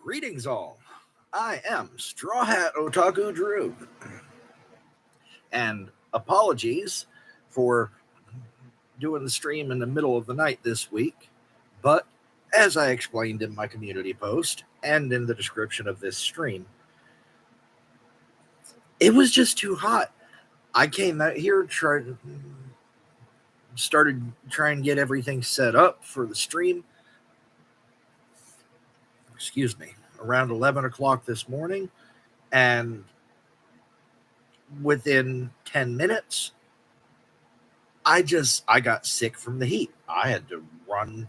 Greetings, all. I am Straw Hat Otaku Drew, and apologies for doing the stream in the middle of the night this week, but as I explained in my community post and in the description of this stream, it was just too hot. I came out here, started trying to get everything set up for the stream. Excuse me, around 11 o'clock this morning, and within 10 minutes, I got sick from the heat. I had to run.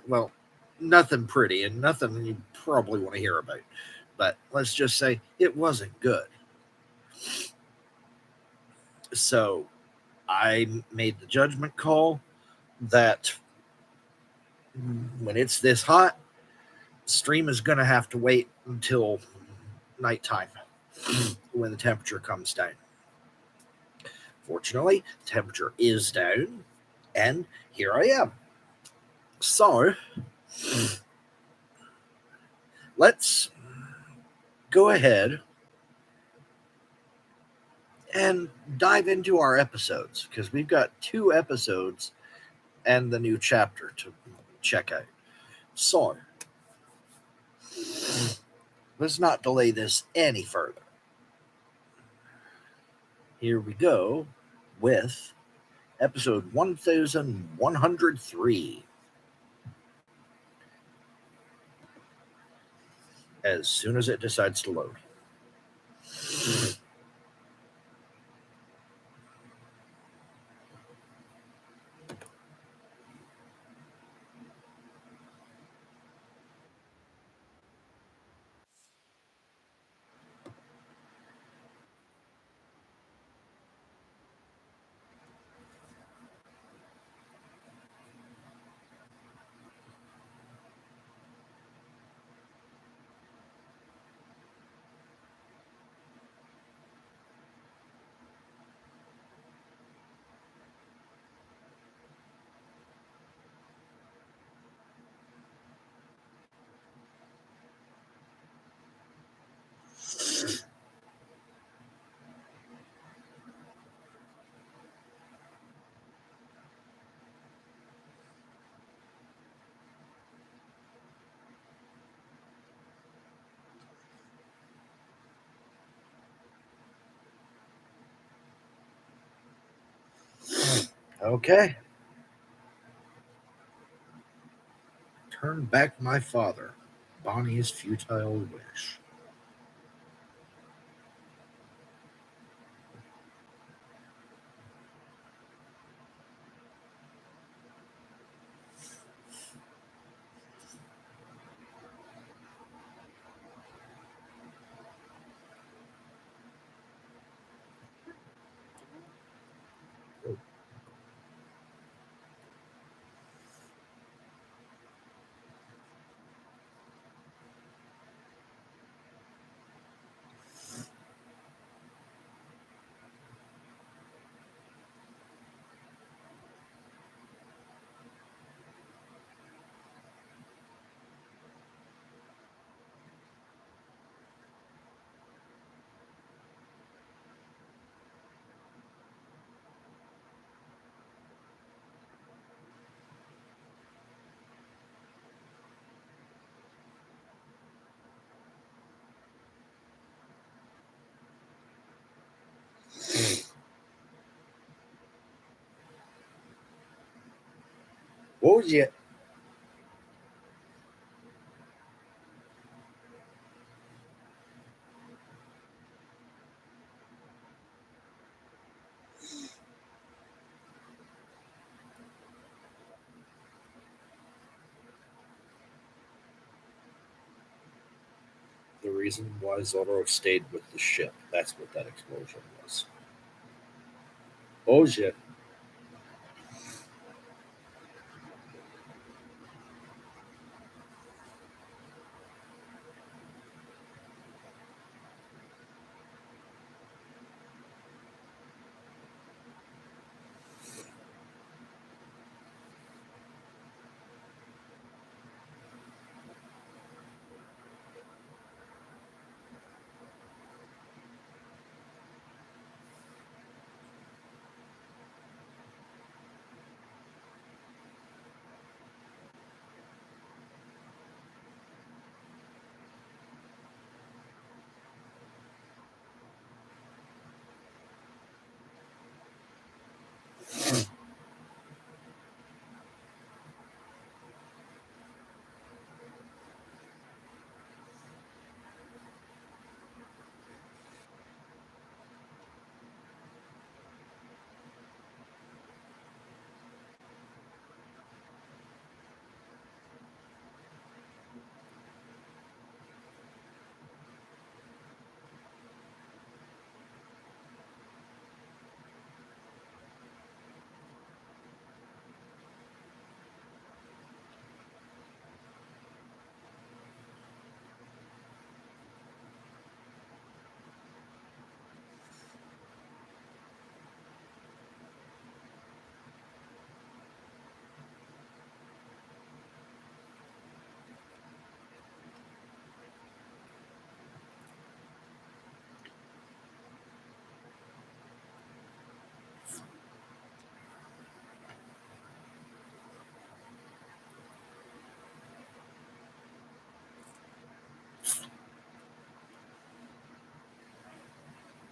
Well, nothing pretty and nothing you probably want to hear about. But let's just say it wasn't good. So I made the judgment call that when it's this hot, stream is going to have to wait until nighttime when the temperature comes down. Fortunately, the temperature is down, and here I am. So let's go ahead and dive into our episodes, because we've got 2 episodes and the new chapter to check out. So let's not delay this any further. Here we go with episode 1103. As soon as it decides to load. Okay. Turn back my father. Bonnie's futile wish. What was it? The reason why Zoro stayed with the ship. That's what that explosion was. Oh shit.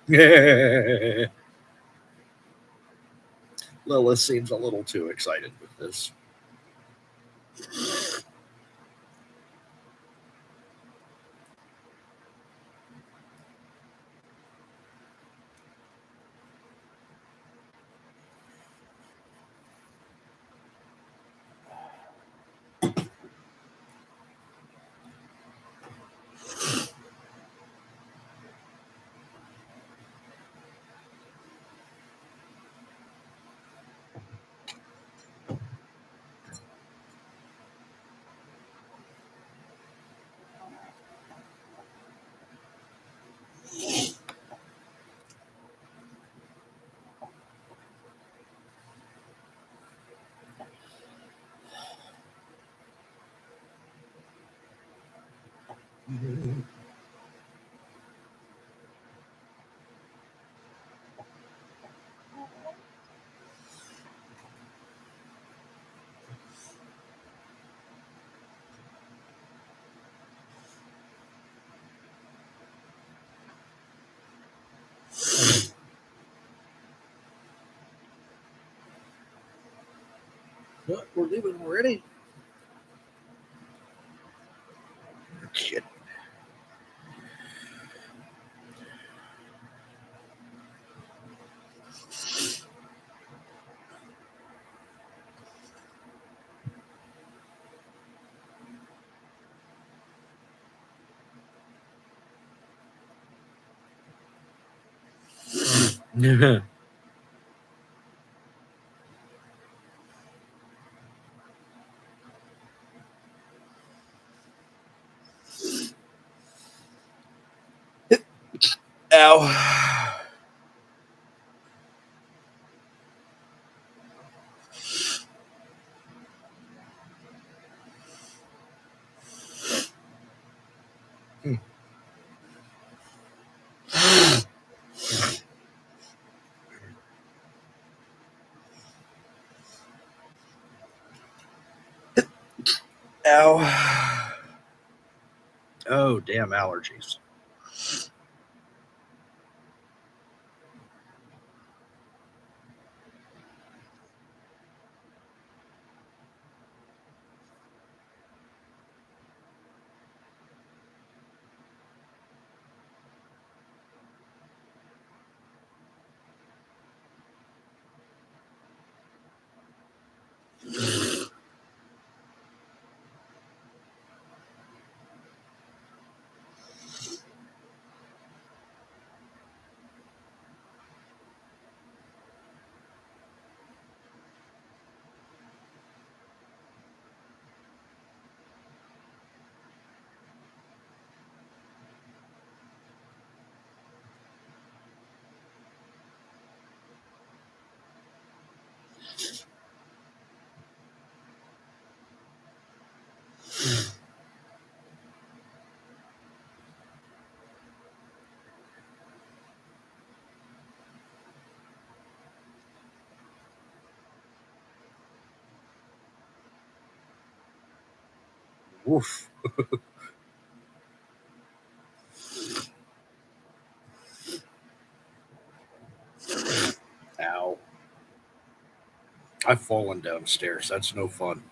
Lilith seems a little too excited with this. What, we're leaving already? Shit. Ow. Ow. Oh, damn allergies. Woof. Ow. I've fallen downstairs. That's no fun.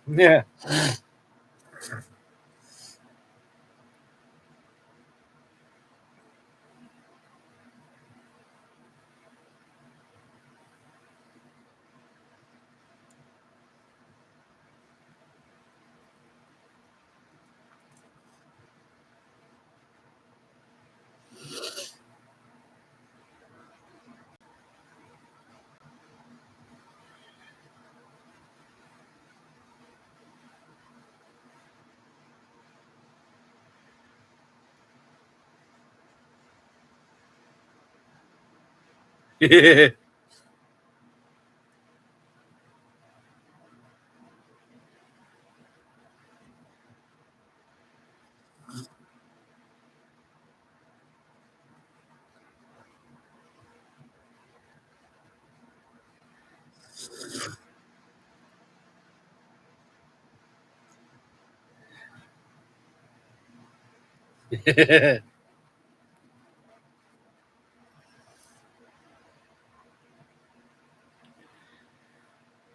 Yeah.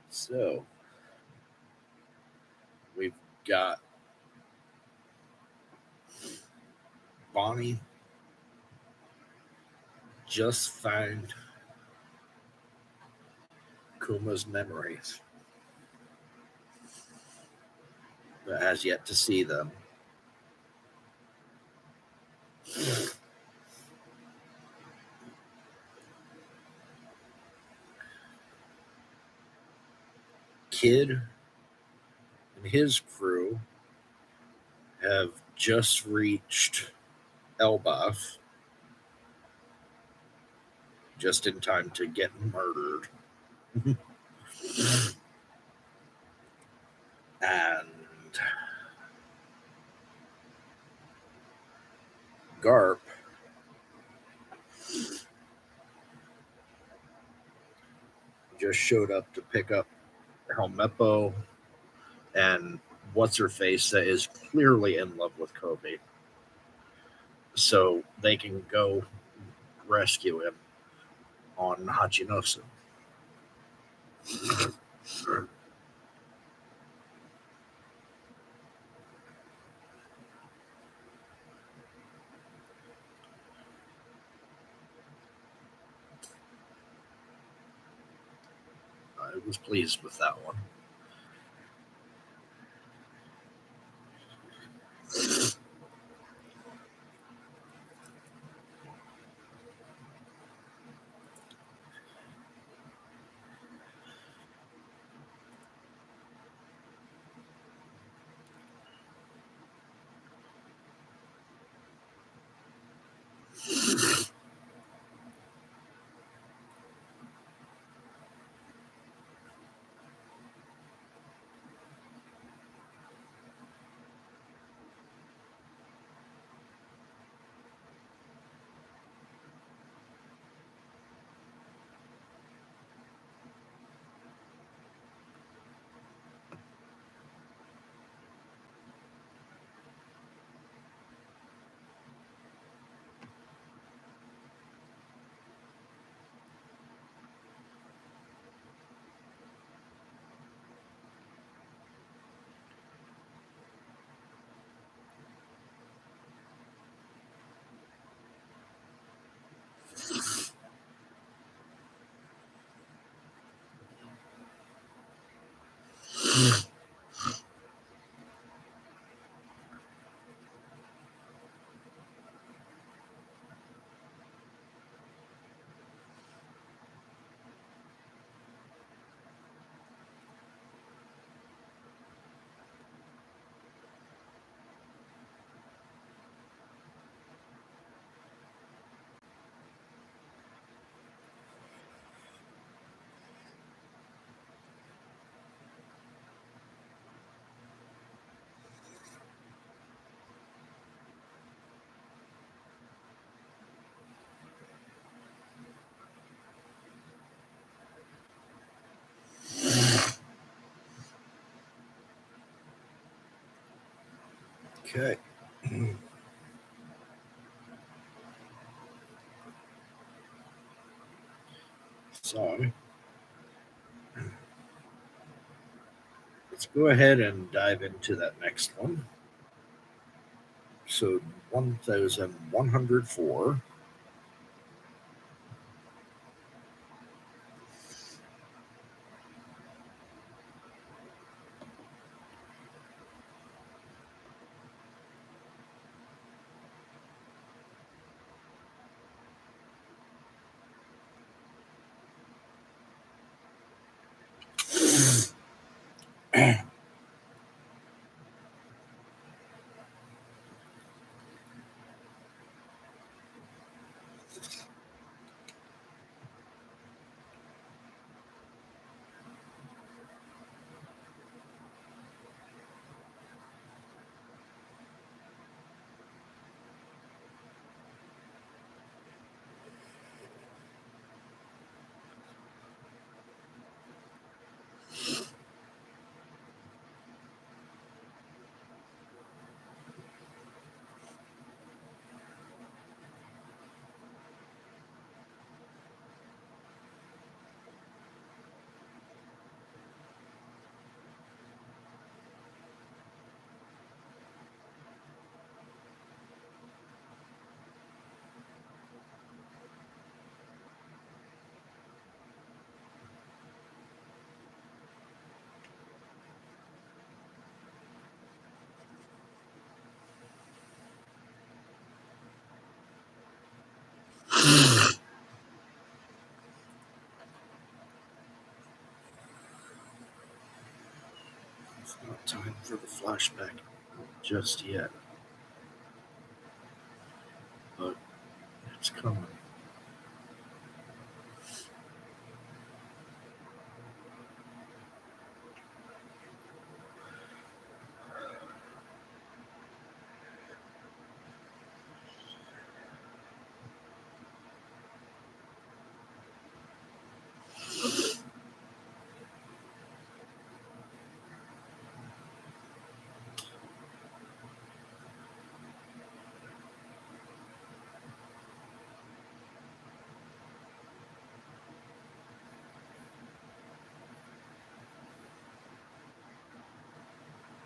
So we've got Bonnie just found Kuma's memories, but has yet to see them. Kid and his crew have just reached Elbaf just in time to get murdered. And Garp just showed up to pick up Helmeppo and what's her face that is clearly in love with Kobe, so they can go rescue him on Hachinosu. I was pleased with that one. Okay. So let's go ahead and dive into that next one. So 1104. It's not time for the flashback just yet, but it's coming.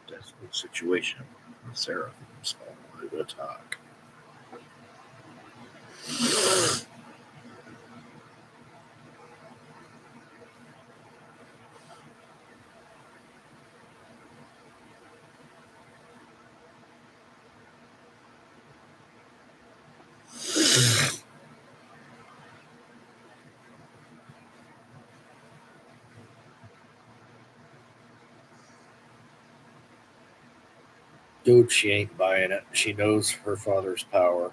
Desperate situation. Sarah from Small Blue Talk. Dude, she ain't buying it. She knows her father's power.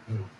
Mm.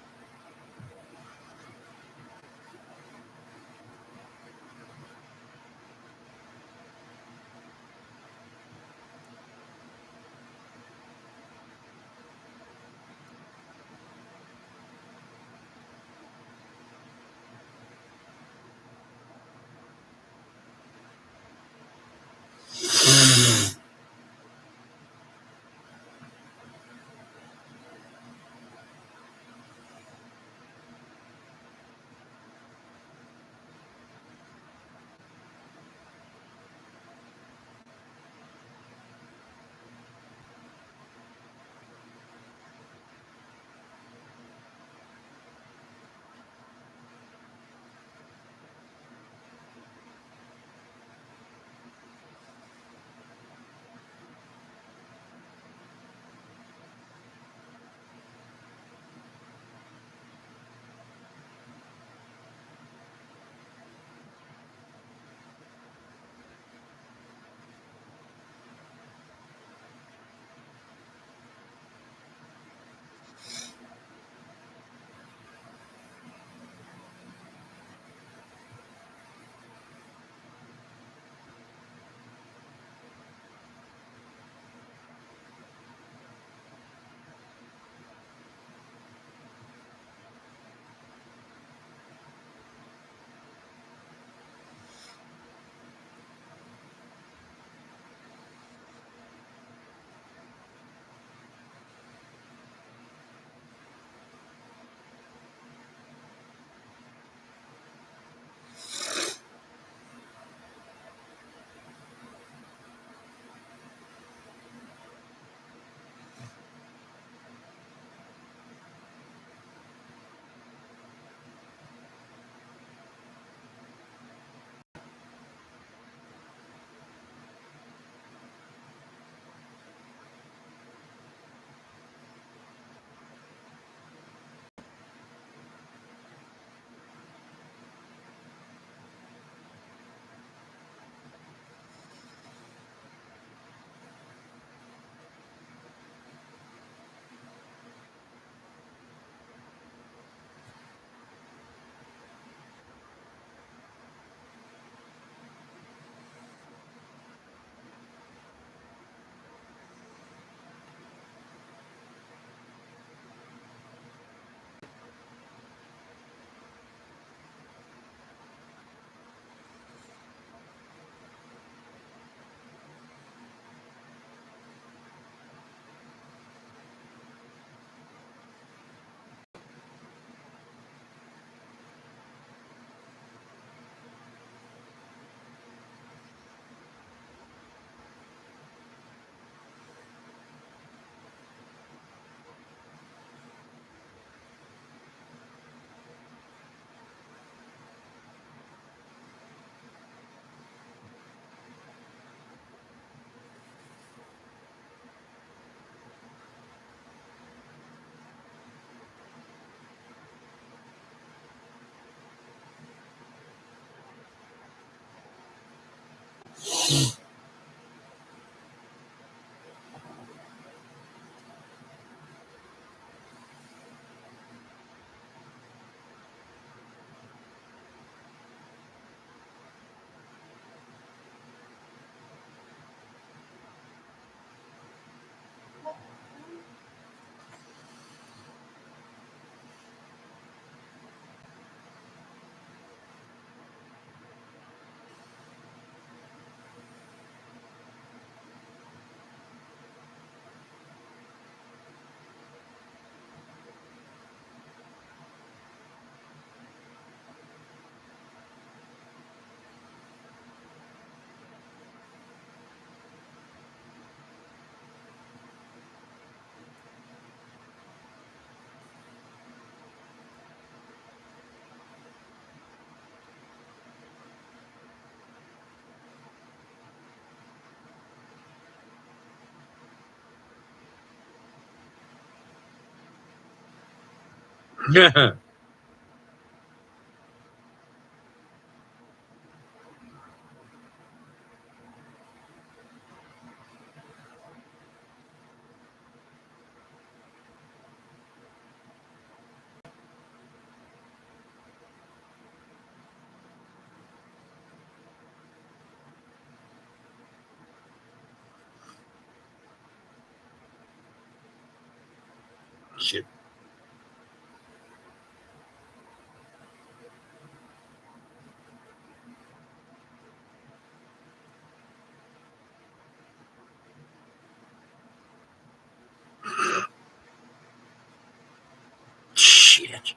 Shit. Shit.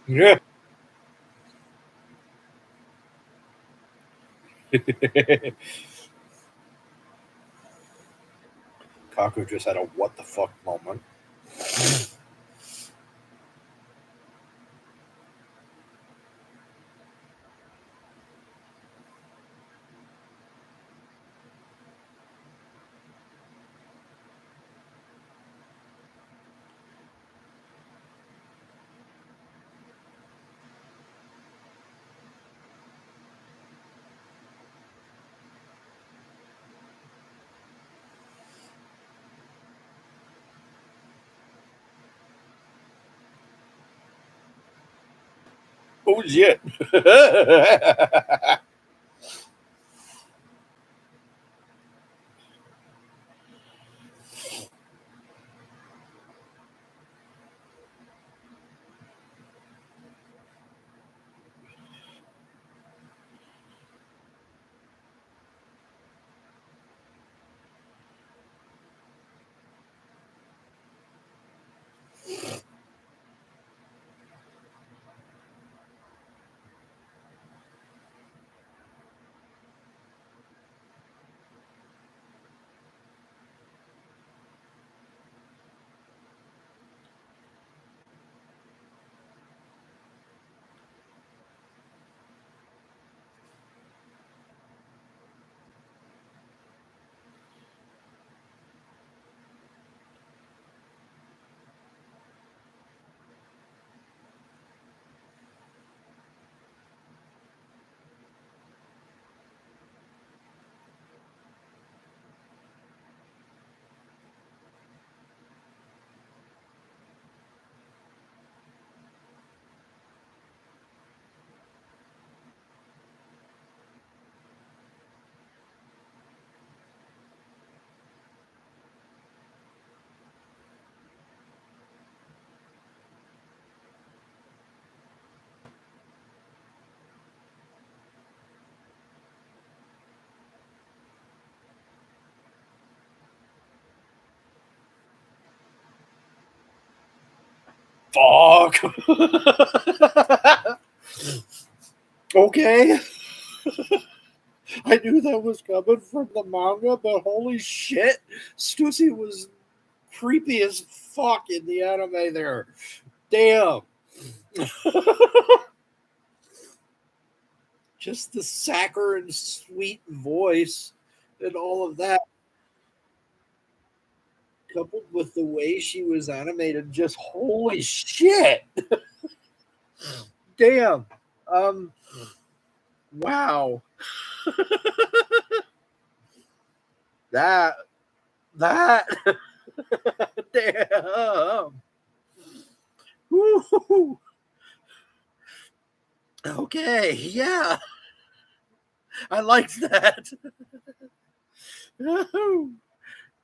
Yeah. Kaku just had a what the fuck moment. Oh shit. Fuck. Okay. I knew that was coming from the manga, but holy shit, Stussy was creepy as fuck in the anime there. Damn. Just the saccharine sweet voice and all of that, coupled with the way she was animated, just holy shit. Damn. Um, wow. That that damn. Woo. Okay, yeah. I liked that.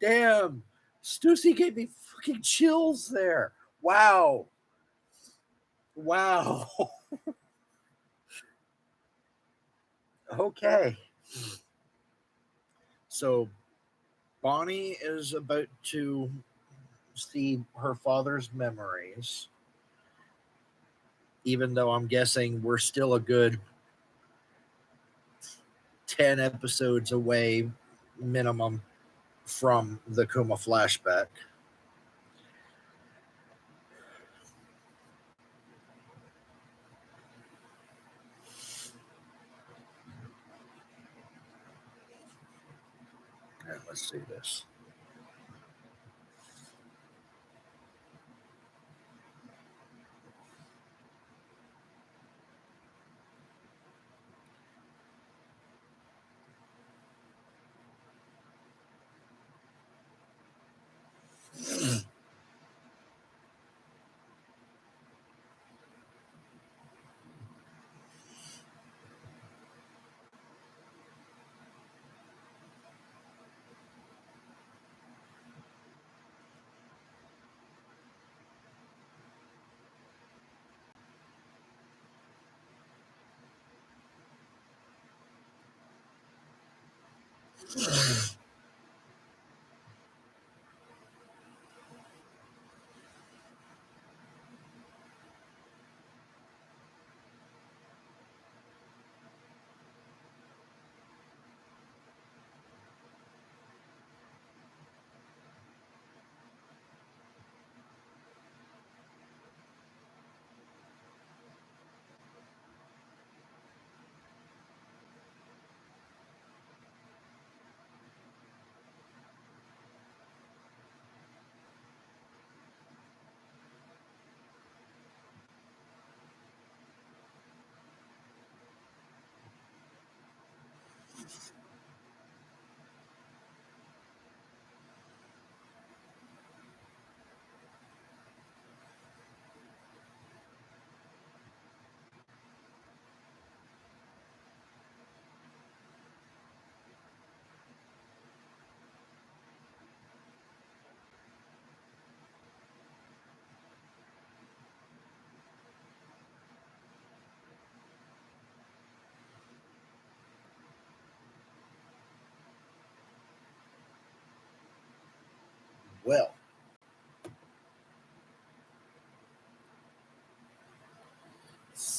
Damn. Stussy gave me fucking chills there. Wow. Wow. Okay. So Bonnie is about to see her father's memories, even though I'm guessing we're still a good 10 episodes away minimum from the Kuma flashback. And let's see this.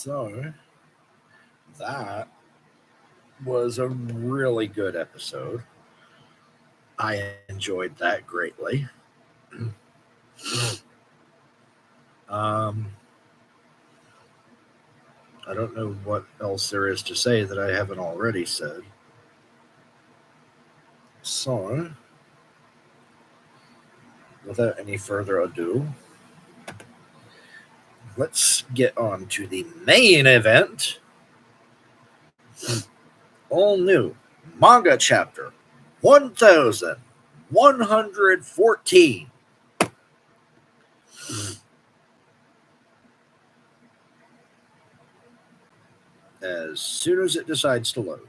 So that was a really good episode. I enjoyed that greatly. um, I don't know what else there is to say that I haven't already said. So, without any further ado, let's get on to the main event. All new manga chapter 1114. As soon as it decides to load.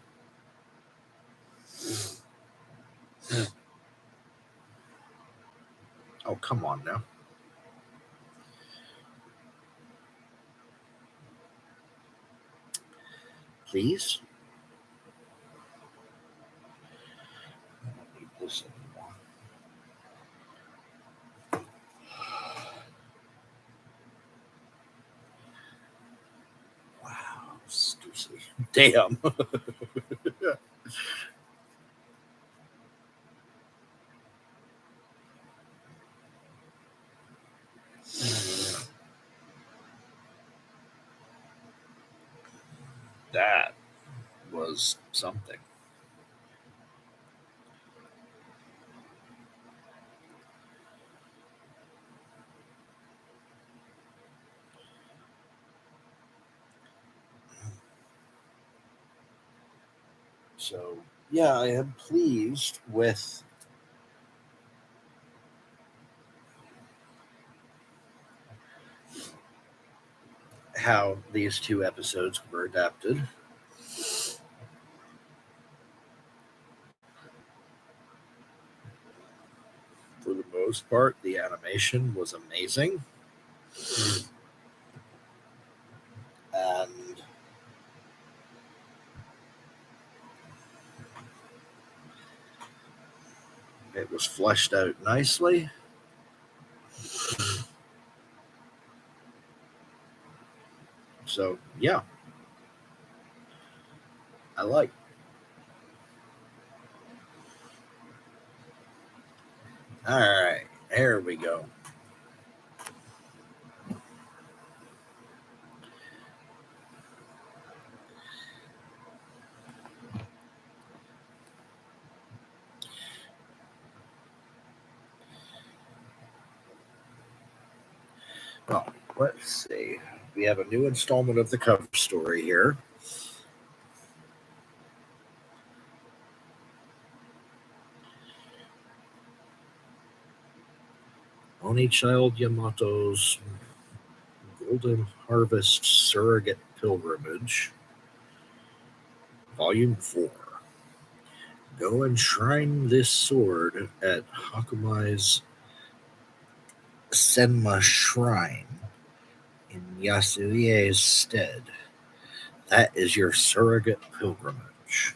Oh, come on now. Please? I don't need this anymore. Wow, Stussy. Damn. That was something. So, yeah, I am pleased with how these two episodes were adapted. For the most part, the animation was amazing. And it was fleshed out nicely. So, yeah, I like. All right, here we go. Well, let's see. We have a new installment of the cover story here. Only Child Yamato's Golden Harvest Surrogate Pilgrimage, Volume 4. Go enshrine this sword at Hakumai's Senma Shrine in Yasuie's stead. That is your surrogate pilgrimage.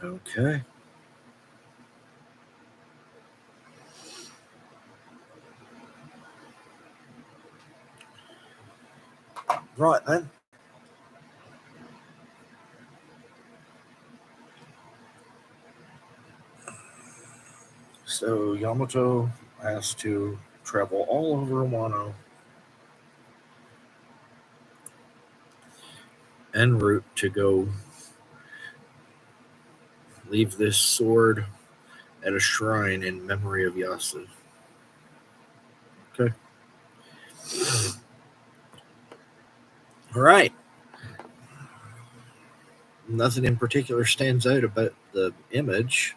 Okay. Right then. So Yamato has to travel all over Wano en route to go leave this sword at a shrine in memory of Yasu. Okay. All right. Nothing in particular stands out about the image.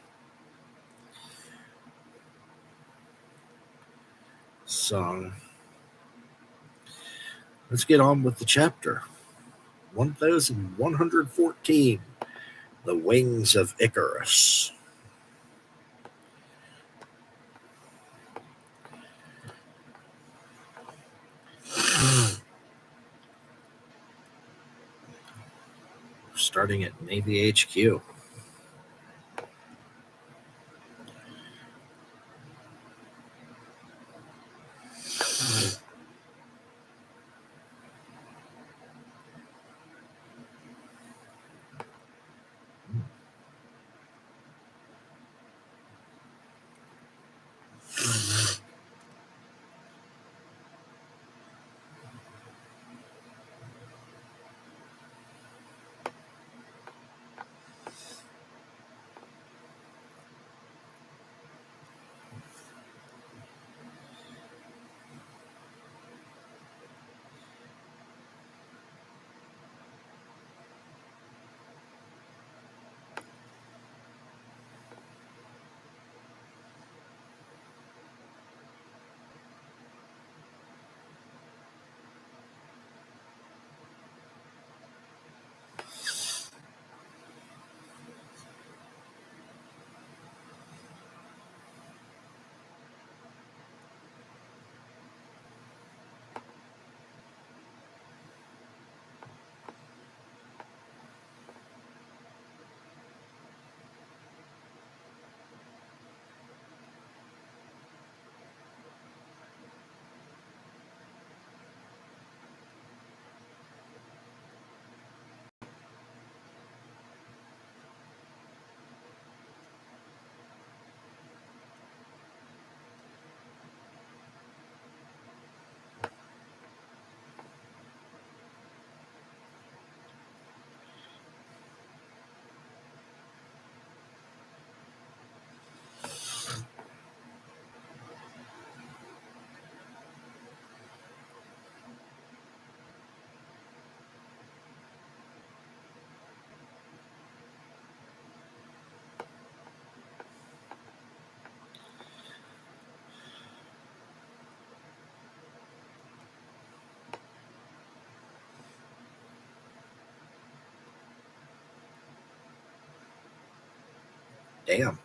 So let's get on with the chapter. 1114. The Wings of Icarus. Starting at Navy HQ. damn.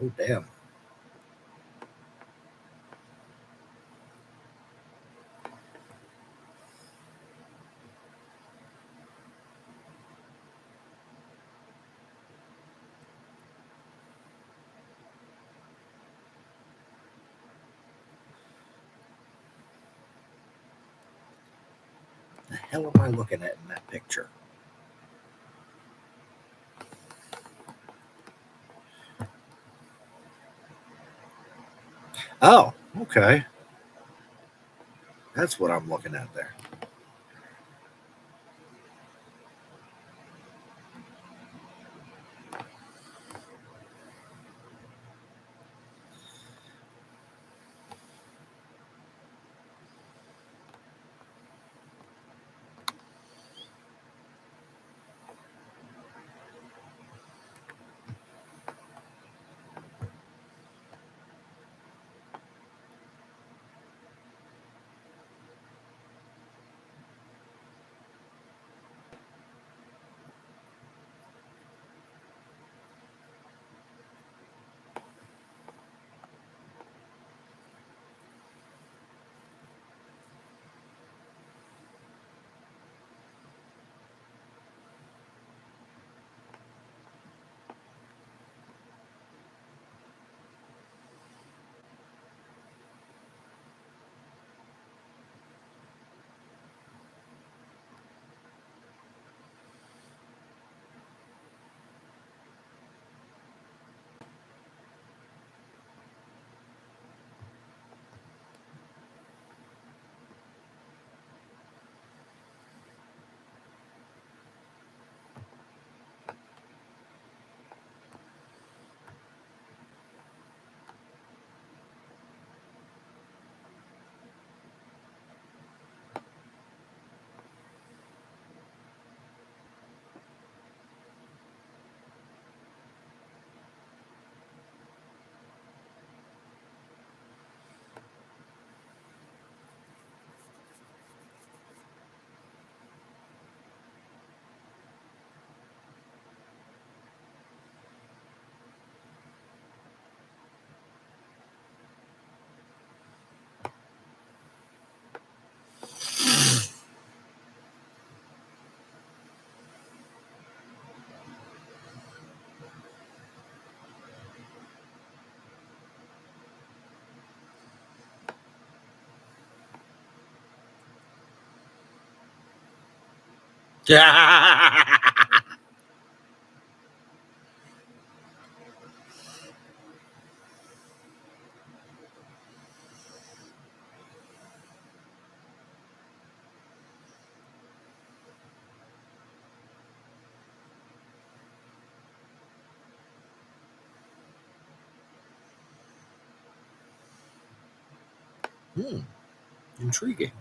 Oh, damn. The hell am I looking at in that picture? Oh, okay. That's what I'm looking at there. Hmm. Intriguing.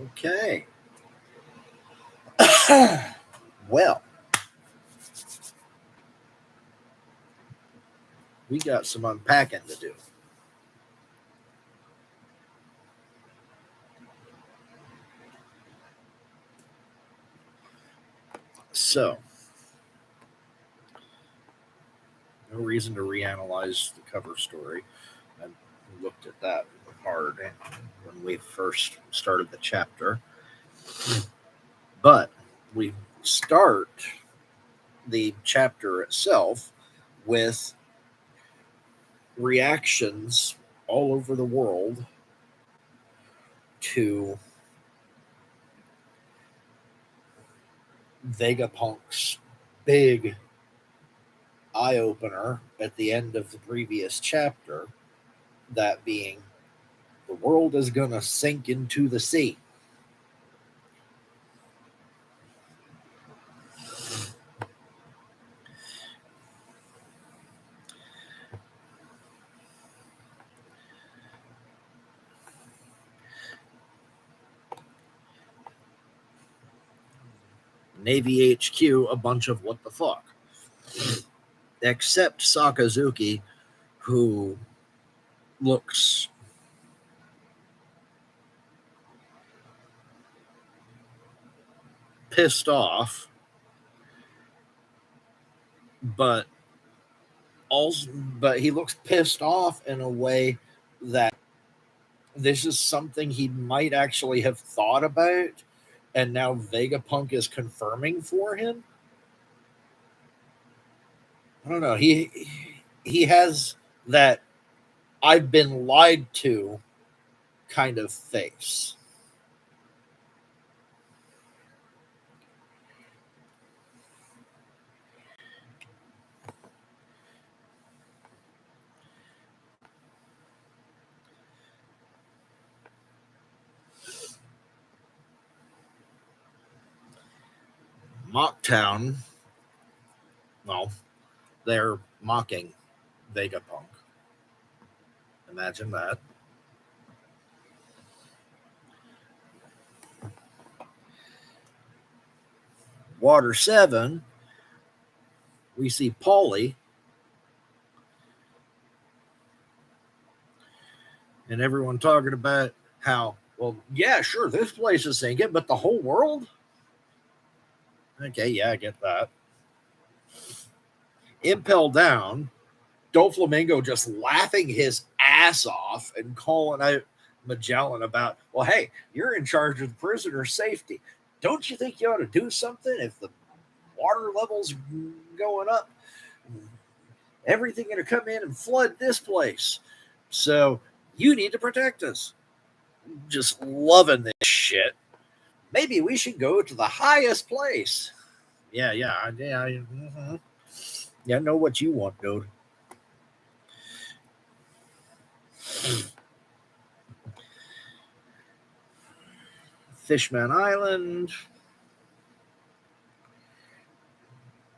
Okay. Well, we got some unpacking to do. So, no reason to reanalyze the cover story. I looked at that hard when we first started the chapter. But we start the chapter itself with reactions all over the world to Vegapunk's big eye opener at the end of the previous chapter, that being the world is going to sink into the sea. Navy HQ, a bunch of what the fuck. Except Sakazuki, who looks pissed off, but he looks pissed off in a way that this is something he might actually have thought about, and now Vegapunk is confirming for him. I don't know. He has that I've been lied to kind of face. Mocktown, well, they're mocking Vegapunk. Imagine that. Water 7, we see Paulie, and everyone talking about how, well, yeah, sure, this place is sinking, but the whole world? Okay, yeah, I get that. Impel Down, Doflamingo just laughing his ass off and calling out Magellan about, well, hey, you're in charge of the prisoner's safety. Don't you think you ought to do something if the water level's going up? Everything going to come in and flood this place. So you need to protect us. Just loving this shit. Maybe we should go to the highest place. Yeah. Mm-hmm. Yeah, I know what you want, dude. Fishman Island.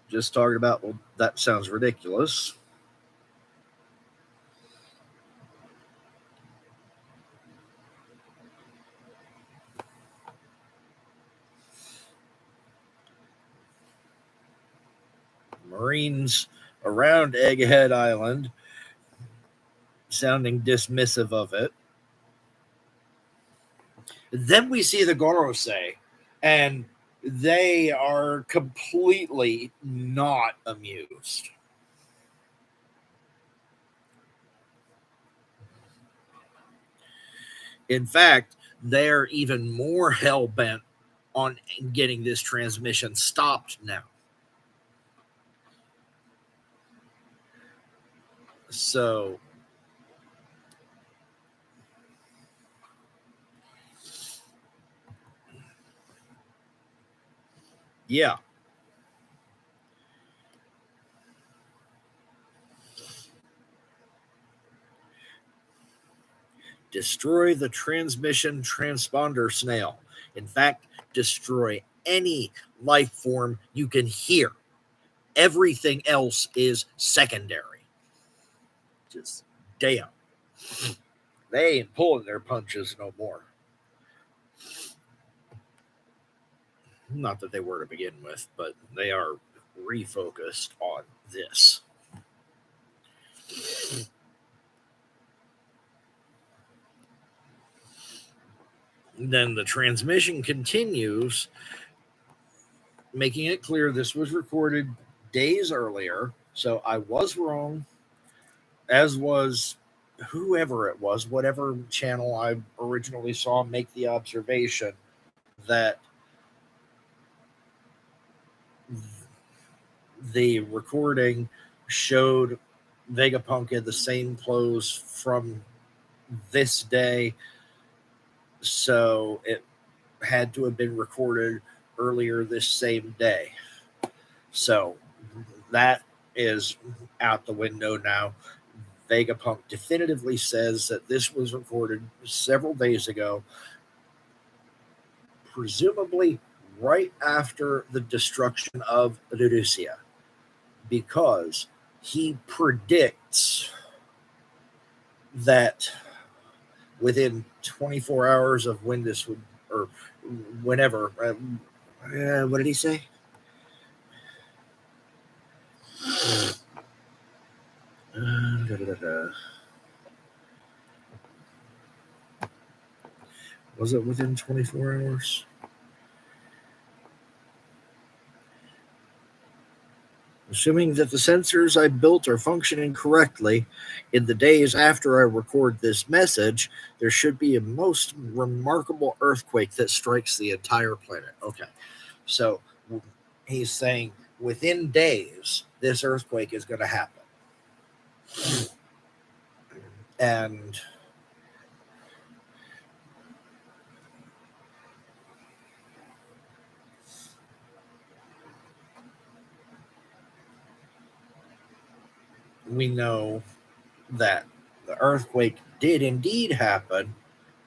Just talking about, well, that sounds ridiculous. Marines around Egghead Island sounding dismissive of it. Then we see the Gorosei, and they are completely not amused. In fact, they're even more hell bent on getting this transmission stopped now. So, yeah. Destroy the transmission transponder snail. In fact, destroy any life form you can hear. Everything else is secondary. Just damn. They ain't pulling their punches no more. Not that they were to begin with, but they are refocused on this. Then the transmission continues, making it clear this was recorded days earlier. So I was wrong, as was whoever it was, whatever channel I originally saw make the observation that the recording showed Vegapunk in the same clothes from this day. So it had to have been recorded earlier this same day. So that is out the window now. Vegapunk definitively says that this was recorded several days ago, presumably right after the destruction of Laodicea, because he predicts that within 24 hours of when this would, or whenever, what did he say? Was it within 24 hours? Assuming that the sensors I built are functioning correctly, in the days after I record this message, there should be a most remarkable earthquake that strikes the entire planet. Okay. So he's saying within days, this earthquake is going to happen. And we know that the earthquake did indeed happen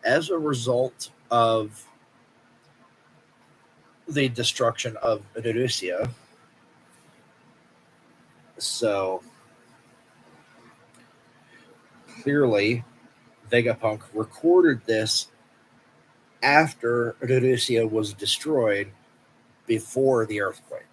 as a result of the destruction of Laodicea. So clearly, Vegapunk recorded this after Laodicea was destroyed, before the earthquake.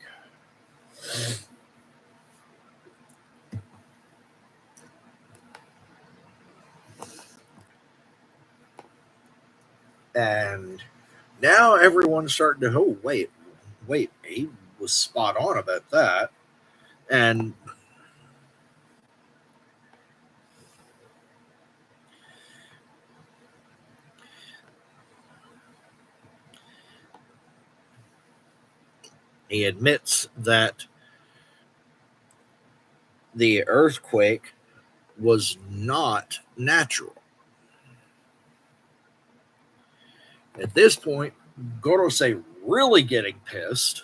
And now everyone's starting to, oh, wait, he was spot on about that. And he admits that the earthquake was not natural. At this point, Gorosei really getting pissed.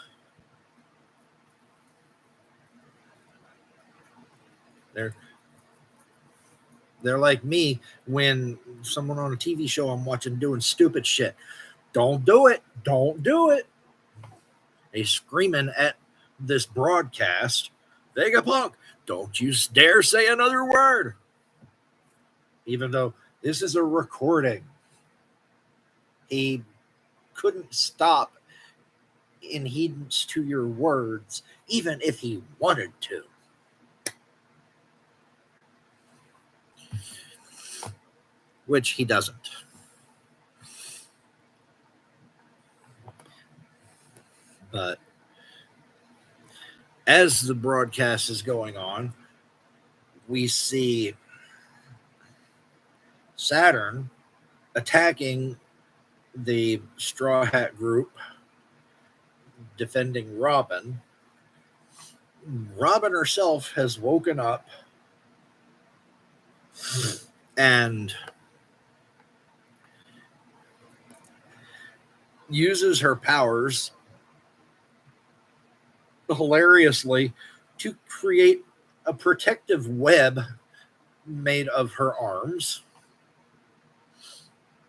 They're like me when someone on a TV show I'm watching doing stupid shit. Don't do it. Don't do it. He's screaming at this broadcast, Vegapunk, don't you dare say another word. Even though this is a recording, he couldn't stop in heedance to your words, even if he wanted to. Which he doesn't. But as the broadcast is going on, we see Saturn attacking the Straw Hat group, defending Robin. Robin herself has woken up and uses her powers hilariously to create a protective web made of her arms.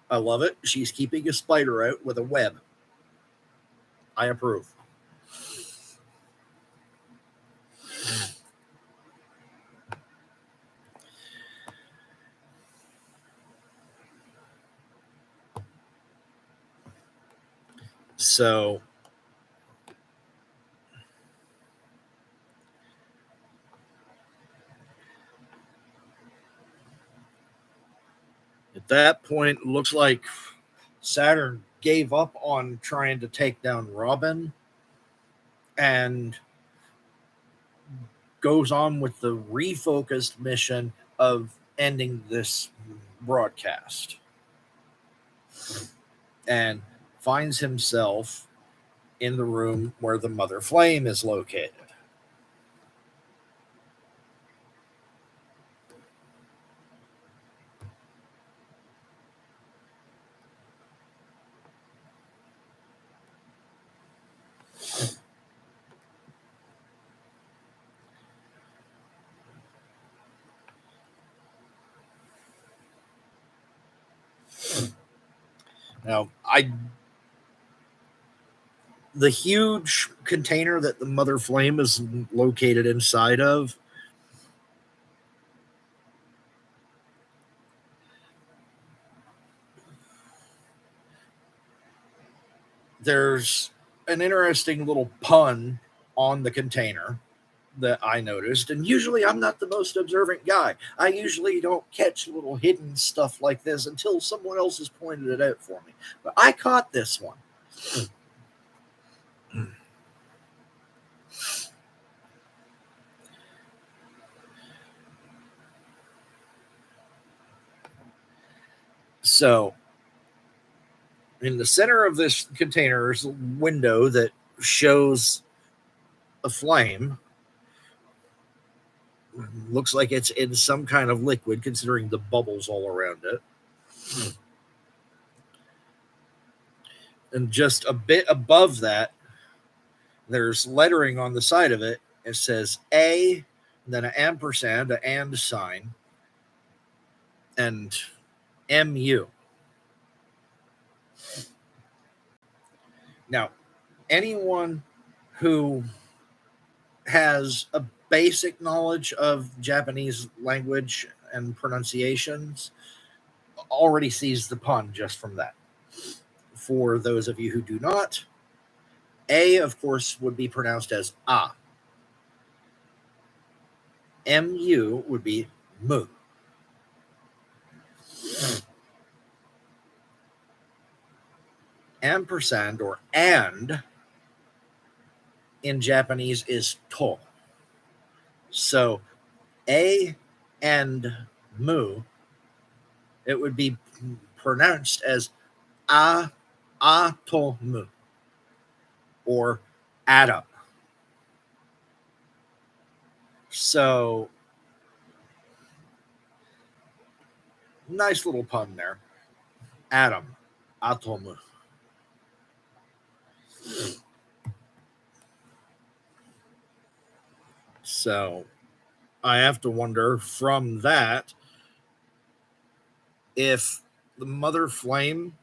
I love it. She's keeping a spider out with a web. I approve. So that point, looks like Saturn gave up on trying to take down Robin and goes on with the refocused mission of ending this broadcast and finds himself in the room where the Mother Flame is located. Now, the huge container that the Mother Flame is located inside of, there's an interesting little pun on the container that I noticed. And usually I'm not the most observant guy. I usually don't catch little hidden stuff like this until someone else has pointed it out for me. But I caught this one. So, in the center of this container is a window that shows a flame. Looks like it's in some kind of liquid, considering the bubbles all around it. And just a bit above that, there's lettering on the side of it. It says A, then an ampersand, an and sign, and MU. Now, anyone who has a basic knowledge of Japanese language and pronunciations already sees the pun just from that. For those of you who do not, A, of course, would be pronounced as A. MU would be mu. Ampersand or and in Japanese is to. So A and mu, it would be pronounced as atomu or atom. So nice little pun there. Atom, atomu. So I have to wonder from that if the Mother Flame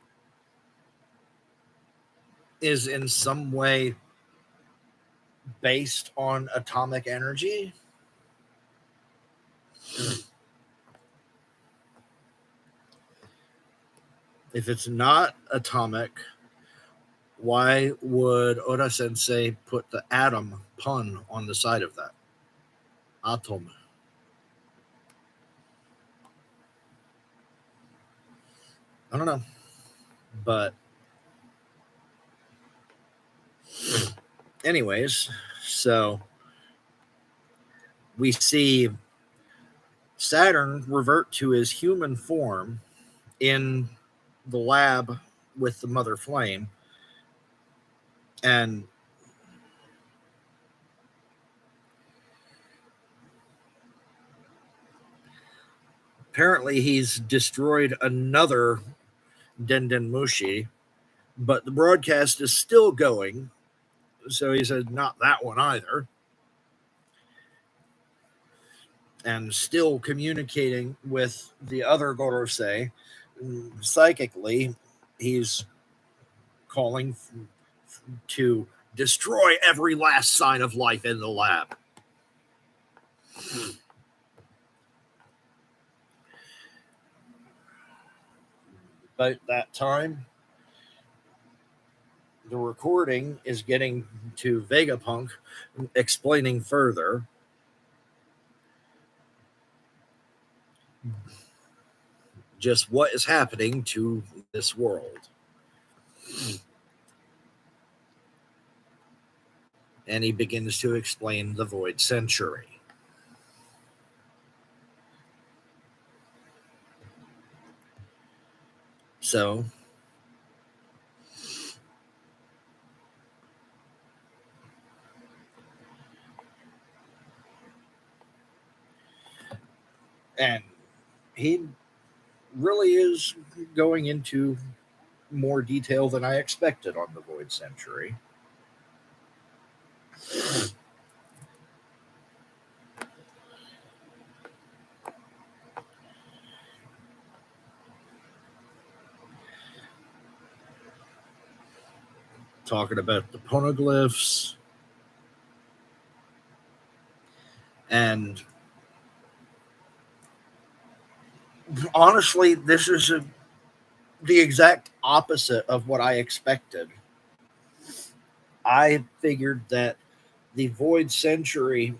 is in some way based on atomic energy. If it's not atomic, why would Oda Sensei put the atom pun on the side of that? Atom. I don't know. But anyways, so we see Saturn revert to his human form in the lab with the Mother Flame. And apparently he's destroyed another Denden Mushi, but the broadcast is still going. So he said, not that one either. And still communicating with the other Gorosei. Psychically, he's calling to destroy every last sign of life in the lab. But that time, the recording is getting to Vegapunk, explaining further. just what is happening to this world. And he begins to explain the Void Century. So, and he really is going into more detail than I expected on the Void Century. Talking about the poneglyphs. And honestly, this is the exact opposite of what I expected. I figured that the Void Century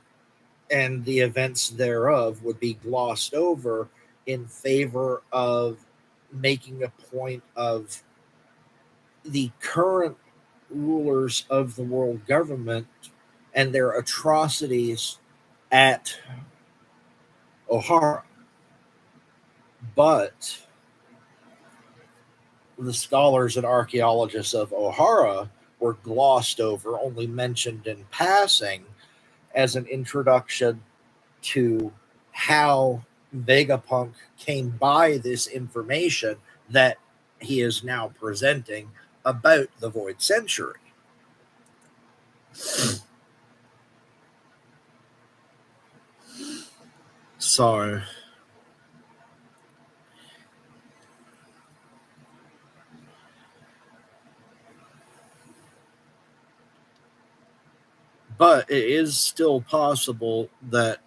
and the events thereof would be glossed over in favor of making a point of the current rulers of the world government and their atrocities at O'Hara. But the scholars and archaeologists of O'Hara were glossed over, only mentioned in passing as an introduction to how Vegapunk came by this information that he is now presenting about the Void Century. So, but it is still possible that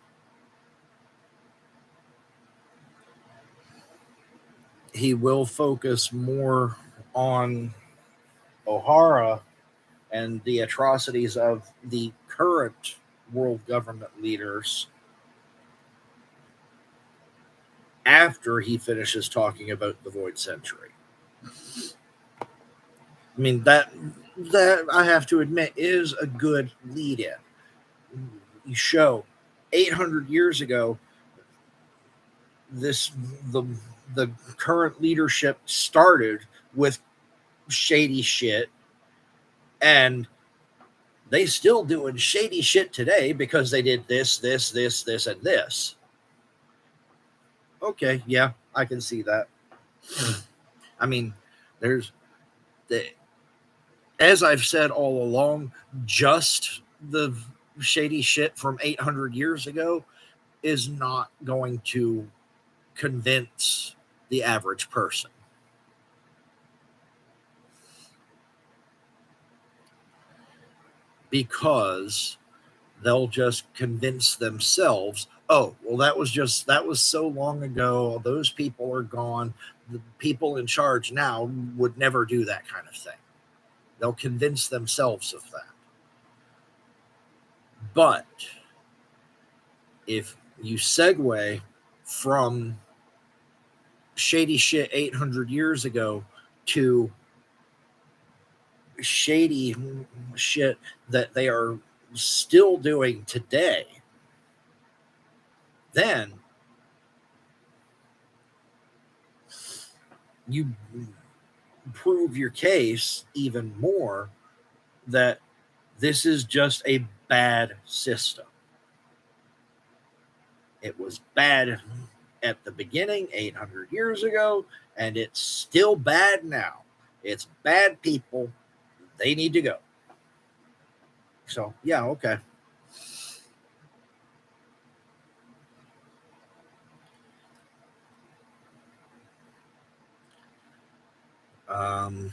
he will focus more on O'Hara and the atrocities of the current world government leaders after he finishes talking about the Void Century. I mean, that I have to admit is a good lead in. You show 800 years ago, this the current leadership started with shady shit, and they still doing shady shit today because they did this, and this. Okay, yeah, I can see that. I mean, there's the as I've said all along, just the shady shit from 800 years ago is not going to convince the average person. Because they'll just convince themselves, oh, well, that was so long ago. Those people are gone. The people in charge now would never do that kind of thing. They'll convince themselves of that. But if you segue from shady shit 800 years ago to shady shit that they are still doing today, then you prove your case even more that this is just a bad system. It was bad at the beginning 800 years ago, and it's still bad now. It's bad people. They need to go. So, yeah, okay. Um,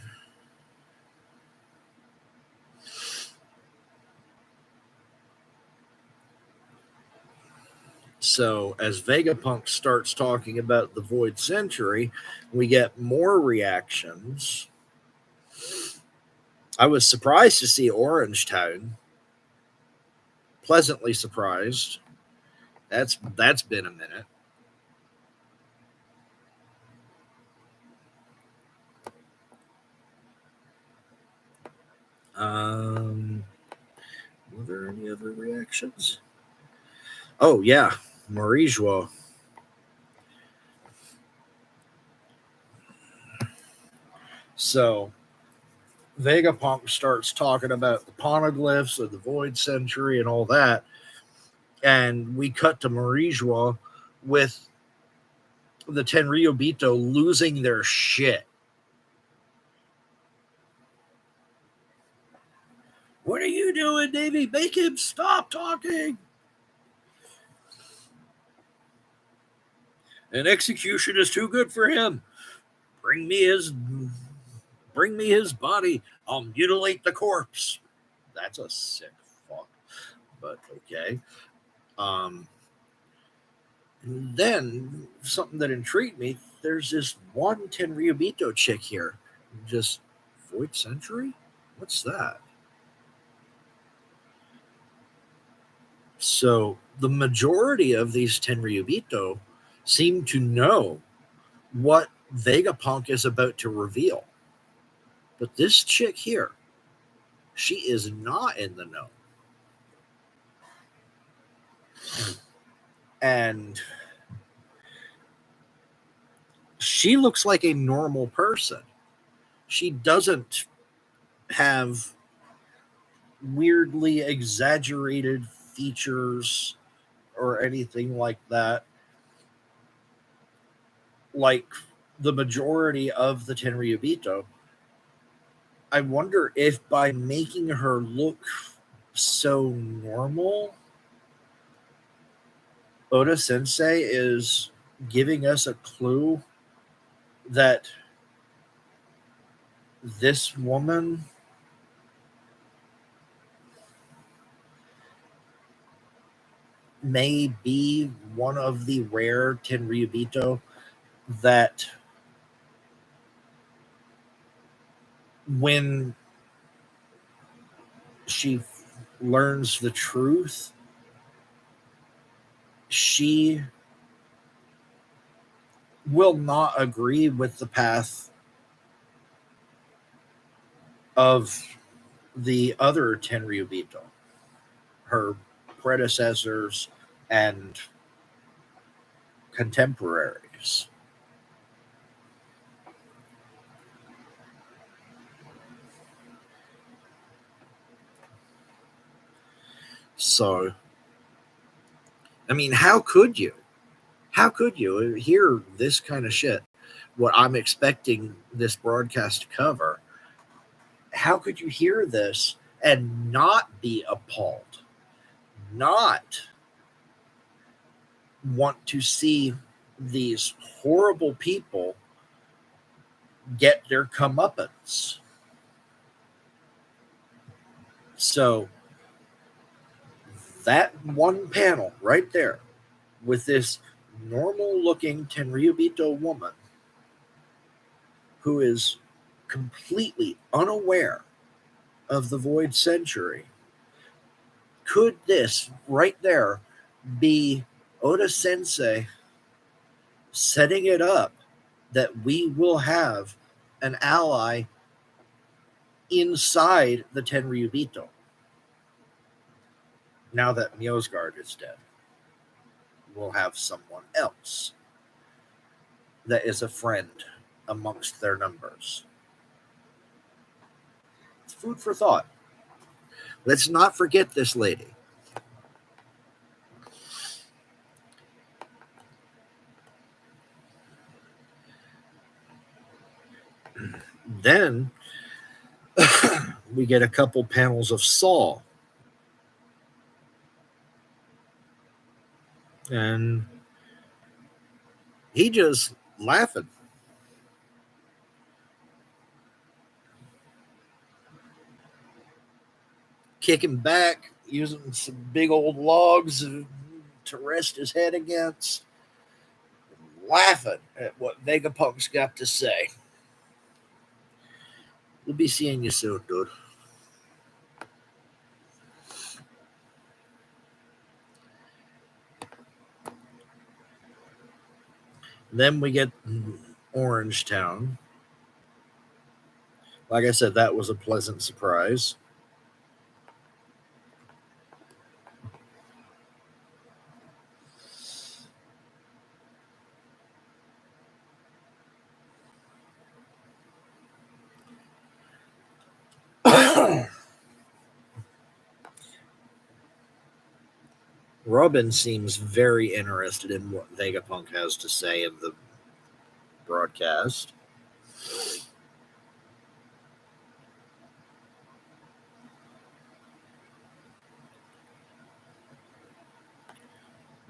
so, as Vegapunk starts talking about the Void Century, we get more reactions. I was surprised to see Orange Town. Pleasantly surprised. That's been a minute. Were there any other reactions? Oh yeah, Marijua. So Vegapunk starts talking about the poneglyphs of the Void Century and all that, and we cut to Marijua with the Tenryubito losing their shit. What are you doing, Davy? Make him stop talking. An execution is too good for him. Bring me his body. I'll mutilate the corpse. That's a sick fuck. But okay. Then something that intrigued me, there's this one Tenryubito chick here. Just Void Century? What's that? So the majority of these Tenryubito seem to know what Vegapunk is about to reveal. But this chick here, she is not in the know. And she looks like a normal person. She doesn't have weirdly exaggerated features or anything like that, like the majority of the Tenryubito. I wonder if by making her look so normal, Oda Sensei is giving us a clue that this woman may be one of the rare Tenryubito that when she learns the truth, she will not agree with the path of the other Tenryubito, her predecessors and contemporaries. So, I mean, how could you? How could you hear this kind of shit? What I'm expecting this broadcast to cover. How could you hear this and not be appalled? Not want to see these horrible people get their comeuppance. So that one panel right there with this normal looking Tenryubito woman who is completely unaware of the Void Century. Could this right there be Oda Sensei setting it up that we will have an ally inside the Tenryubito now that Mjosgard is dead? We'll have someone else that is a friend amongst their numbers. It's food for thought. Let's not forget this lady. Then we get a couple panels of Saul. And he just laughing. Kicking back, using some big old logs to rest his head against, laughing at what Vegapunk's got to say. We'll be seeing you soon, dude. Then we get Orange Town. Like I said, that was a pleasant surprise. Robin seems very interested in what Vegapunk has to say in the broadcast.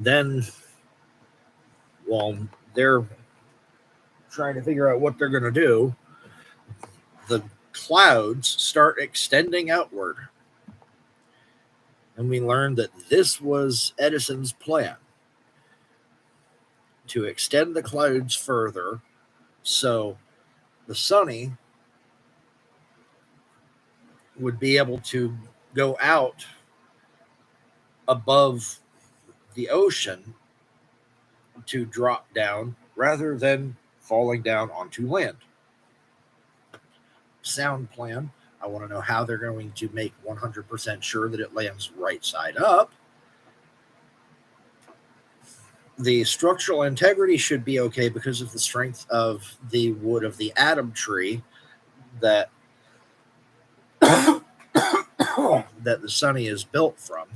Then, while they're trying to figure out what they're going to do, the clouds start extending outward. And we learn that this was Edison's plan to extend the clouds further so the Sunny would be able to go out above the ocean to drop down rather than falling down onto land. Sound plan. I want to know how they're going to make 100% sure that it lands right side up. The structural integrity should be okay because of the strength of the wood of the atom tree that that the Sunny is built from.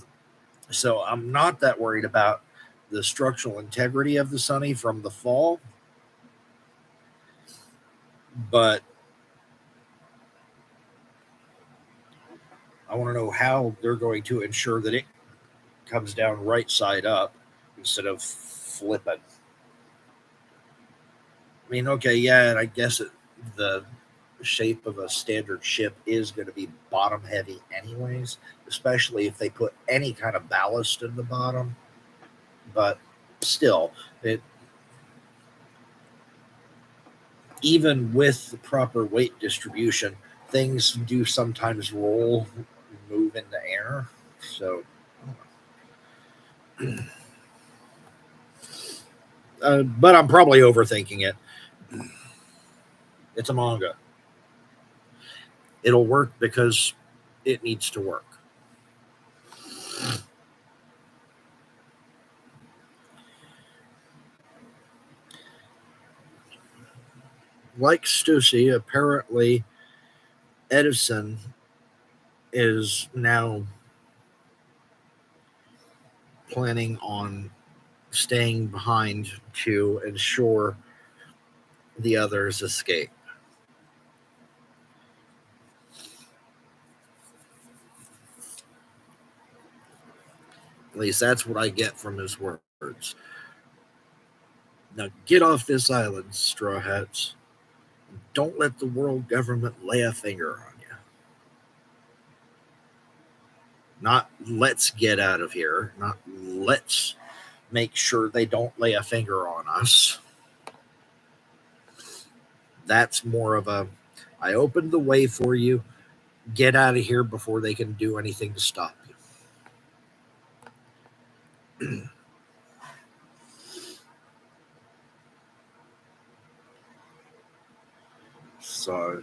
So I'm not that worried about the structural integrity of the Sunny from the fall, but I want to know how they're going to ensure that it comes down right side up instead of flipping. I mean, okay, yeah, and I guess the shape of a standard ship is going to be bottom heavy, anyways, especially if they put any kind of ballast in the bottom. But still, it even with the proper weight distribution, things do sometimes roll, move in the air. So, but I'm probably overthinking it. It's a manga. It'll work because it needs to work. Like Stussy, apparently Edison is now planning on staying behind to ensure the others escape. At least that's what I get from his words. Now get off this island, Straw Hats. Don't let the world government lay a finger on you. Not let's get out of here. Not let's make sure they don't lay a finger on us. That's more of a I opened the way for you. Get out of here before they can do anything to stop you. So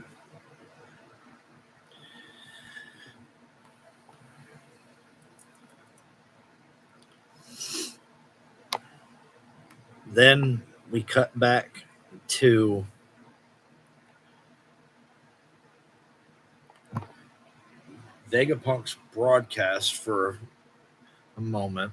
then we cut back to Vegapunk's broadcast for a moment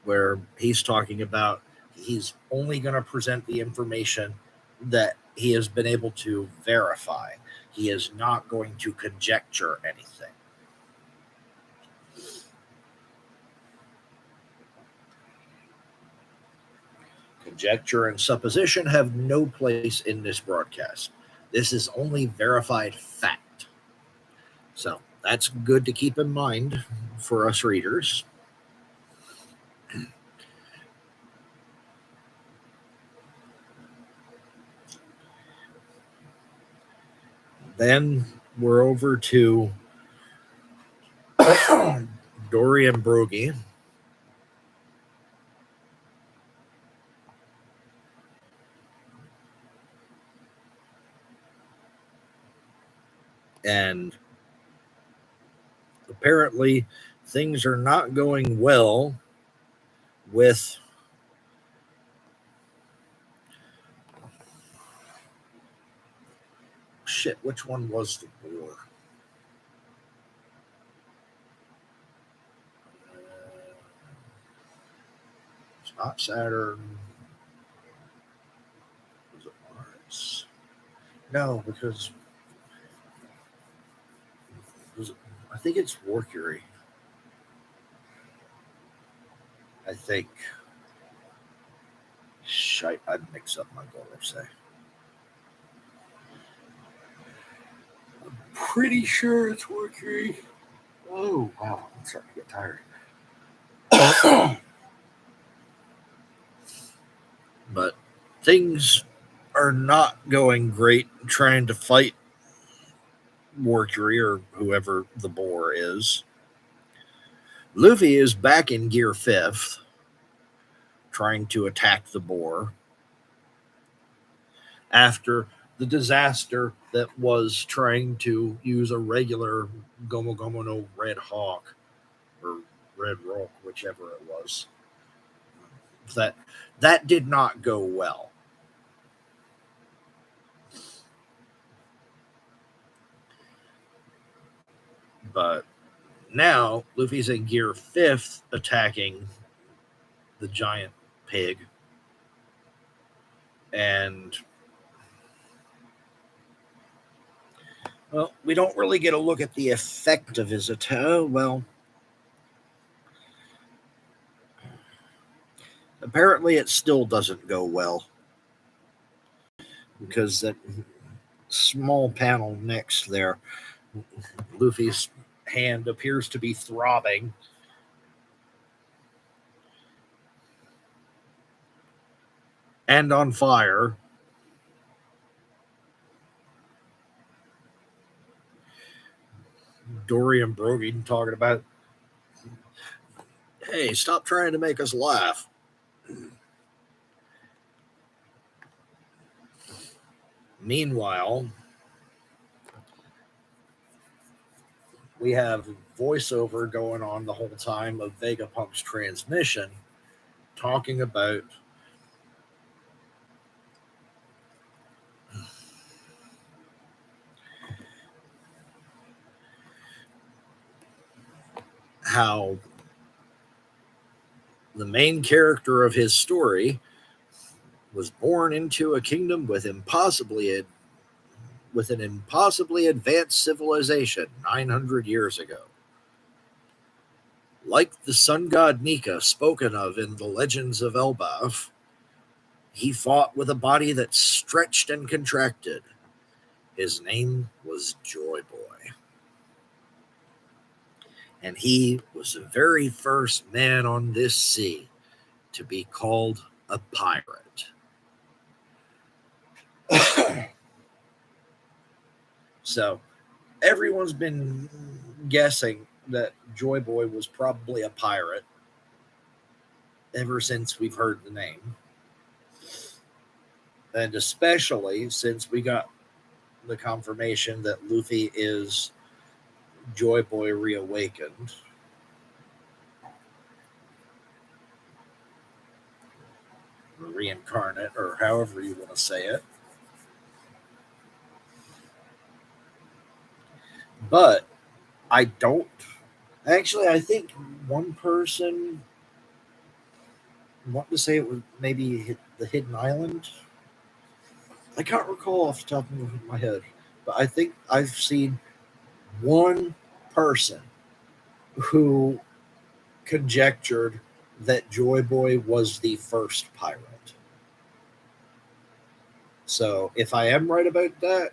where he's talking about he's only going to present the information that he has been able to verify. He is not going to conjecture anything. Conjecture and supposition have no place in this broadcast. This is only verified fact. So that's good to keep in mind for us readers. Then we're over to Dory and Brogy. And apparently, things are not going well with shit. Which one was the war? Not Saturn. Was it Mars? No, because I think it's Mercury. I think. Shite, I'd mix up my goal, say. I'm pretty sure it's Mercury. Oh, wow. I'm starting to get tired. But things are not going great trying to fight Mercury or whoever the boar is. Luffy is back in Gear 5th, trying to attack the boar after the disaster that was trying to use a regular Gomu Gomu no Red Hawk or Red Rock, whichever it was. That did not go well. But now Luffy's in Gear 5th attacking the giant pig. And well, we don't really get a look at the effect of his attack. Well, apparently it still doesn't go well. Because that small panel next there, Luffy's hand appears to be throbbing. And on fire. Dory and Brogan talking about, hey, stop trying to make us laugh. Meanwhile, we have voiceover going on the whole time of Vegapunk's transmission talking about how the main character of his story was born into a kingdom with an impossibly advanced civilization 900 years ago. Like the sun god Nika spoken of in the legends of Elbaf, he fought with a body that stretched and contracted. His name was Joy Boy. And he was the very first man on this sea to be called a pirate. So everyone's been guessing that Joy Boy was probably a pirate ever since we've heard the name. And especially since we got the confirmation that Luffy is Joy Boy reawakened. Reincarnate, or however you want to say it. But I don't. Actually, I think one person wanted to say it was maybe the Hidden Island. I can't recall off the top of my head, but I think I've seen one person who conjectured that Joy Boy was the first pirate. So if I am right about that,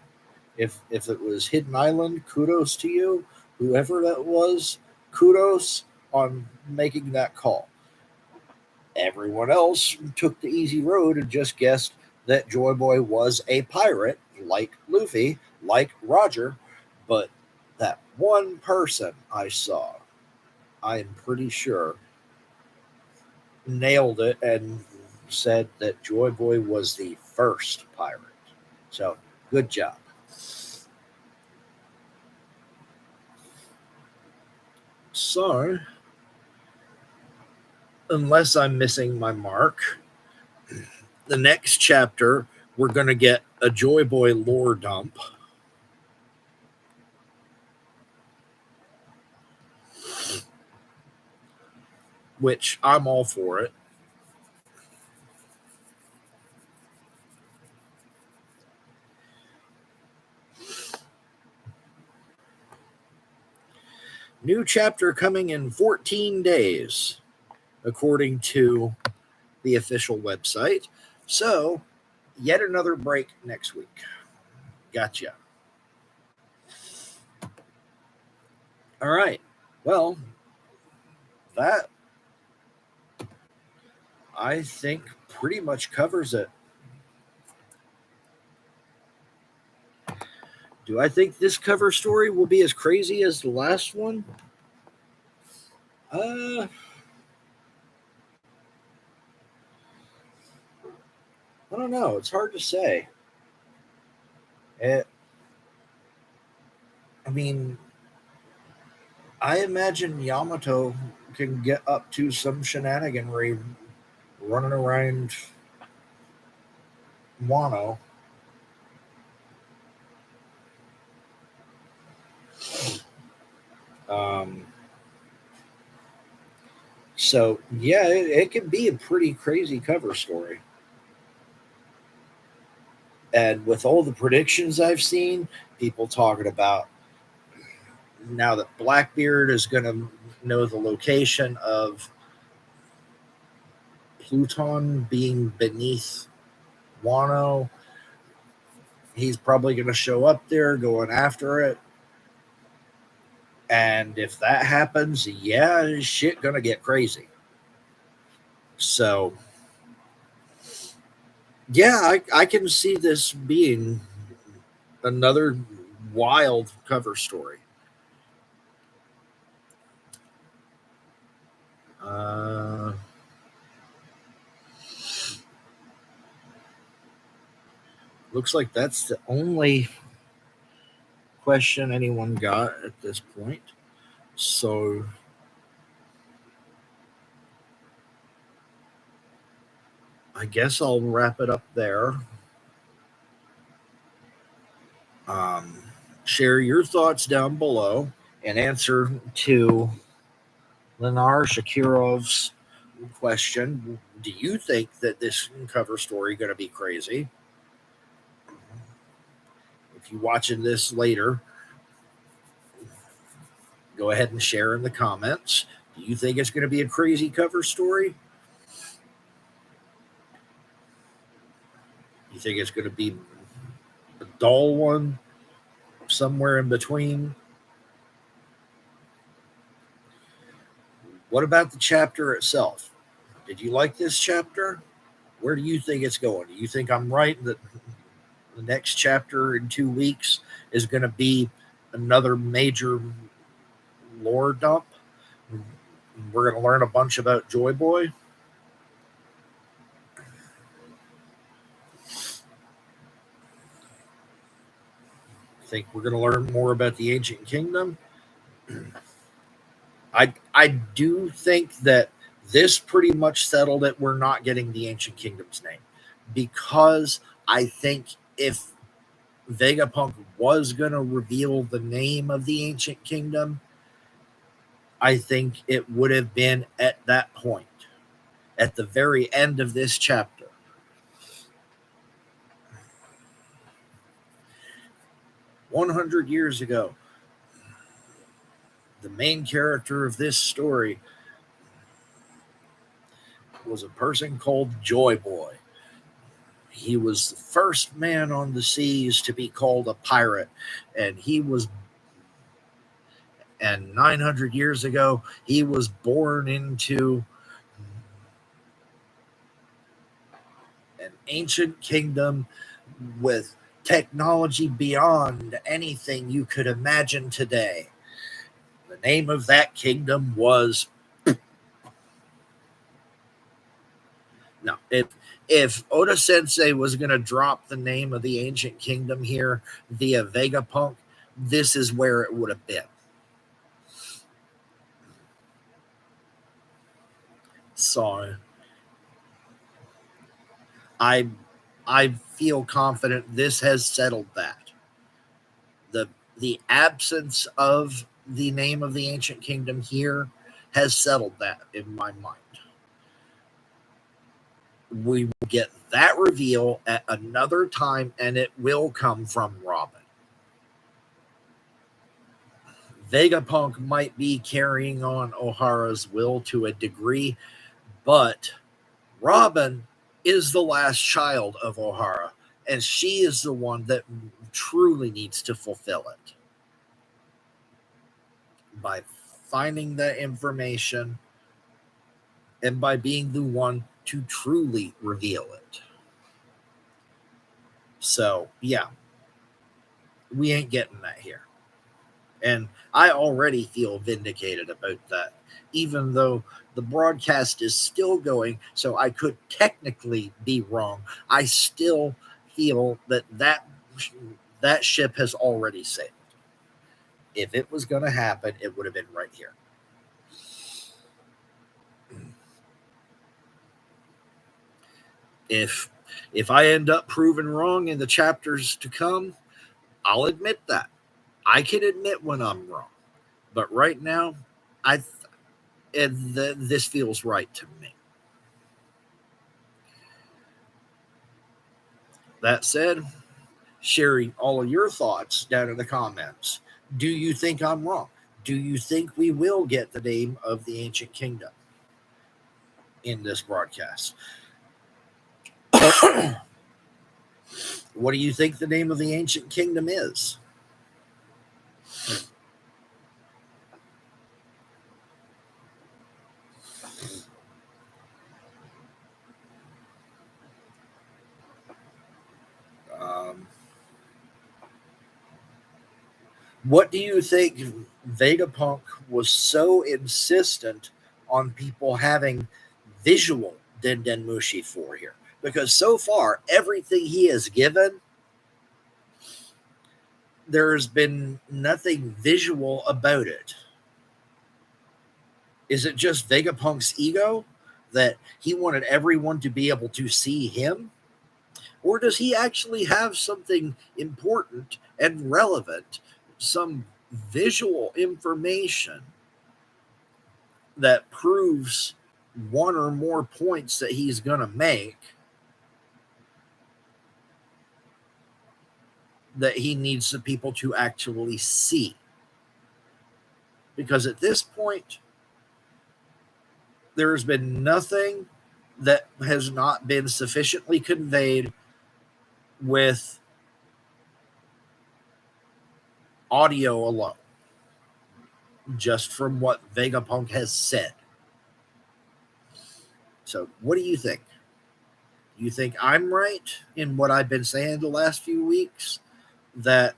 if it was Hidden Island, kudos to you. Whoever that was, kudos on making that call. Everyone else took the easy road and just guessed that Joy Boy was a pirate, like Luffy, like Roger, but that one person I saw, I am pretty sure, nailed it and said that Joy Boy was the first pirate. So, good job. So, unless I'm missing my mark, the next chapter, we're going to get a Joy Boy lore dump. Which I'm all for it. New chapter coming in 14 days, according to the official website. So, yet another break next week. Gotcha. All right. Well, that I think pretty much covers it. Do I think this cover story will be as crazy as the last one? I don't know. It's hard to say. It, I mean, I imagine Yamato can get up to some shenaniganry running around Wano. Um, so, yeah, it could be a pretty crazy cover story. And with all the predictions I've seen, people talking about now that Blackbeard is going to know the location of Pluton being beneath Wano, he's probably going to show up there going after it. And if that happens, yeah, shit going to get crazy. So, yeah, I can see this being another wild cover story. Looks like that's the only question anyone got at this point. So I guess I'll wrap it up there. Um, Share your thoughts down below and answer to Lenar Shakirov's question. Do you think that this cover story going to be crazy? If you're watching this later, go ahead and share in the comments. Do you think it's going to be a crazy cover story? You think it's going to be a dull one? Somewhere in between? What about the chapter itself? Did you like this chapter? Where do you think it's going? Do you think I'm right that the next chapter in 2 weeks is going to be another major lore dump? We're going to learn a bunch about Joy Boy. Think we're going to learn more about the Ancient Kingdom. I do think that this pretty much settled it. We're not getting the Ancient Kingdom's name, because I think if Vegapunk was going to reveal the name of the Ancient Kingdom, I think it would have been at that point, at the very end of this chapter. "100 years ago, the main character of this story was a person called Joy Boy. He was the first man on the seas to be called a pirate, and 900 years ago, he was born into an ancient kingdom with technology beyond anything you could imagine today. The name of that kingdom was..." No, if Oda Sensei was going to drop the name of the ancient kingdom here via Vegapunk, this is where it would have been. So I feel confident this has settled that. The absence of the name of the ancient kingdom here has settled that in my mind. We will get that reveal at another time, and it will come from Robin. Vegapunk might be carrying on O'Hara's will to a degree, but Robin is the last child of O'Hara, and she is the one that truly needs to fulfill it by finding that information and by being the one to truly reveal it. So, yeah, we ain't getting that here. And I already feel vindicated about that, even though the broadcast is still going, so I could technically be wrong. I still feel that ship has already sailed. If it was going to happen, it would have been right here. If I end up proven wrong in the chapters to come, I'll admit that. I can admit when I'm wrong. But right now, this feels right to me. That said, sharing all of your thoughts down in the comments. Do you think I'm wrong? Do you think we will get the name of the ancient kingdom in this broadcast? What do you think the name of the ancient kingdom is? What do you think Vegapunk was so insistent on people having visual Dendenmushi for here? Because so far, everything he has given, there's been nothing visual about it. Is it just Vegapunk's ego that he wanted everyone to be able to see him? Or does he actually have something important and relevant, some visual information that proves one or more points that he's going to make that he needs the people to actually see? Because at this point, there has been nothing that has not been sufficiently conveyed with audio alone, just from what Vegapunk has said. So, what do you think? Do you think I'm right in what I've been saying the last few weeks? That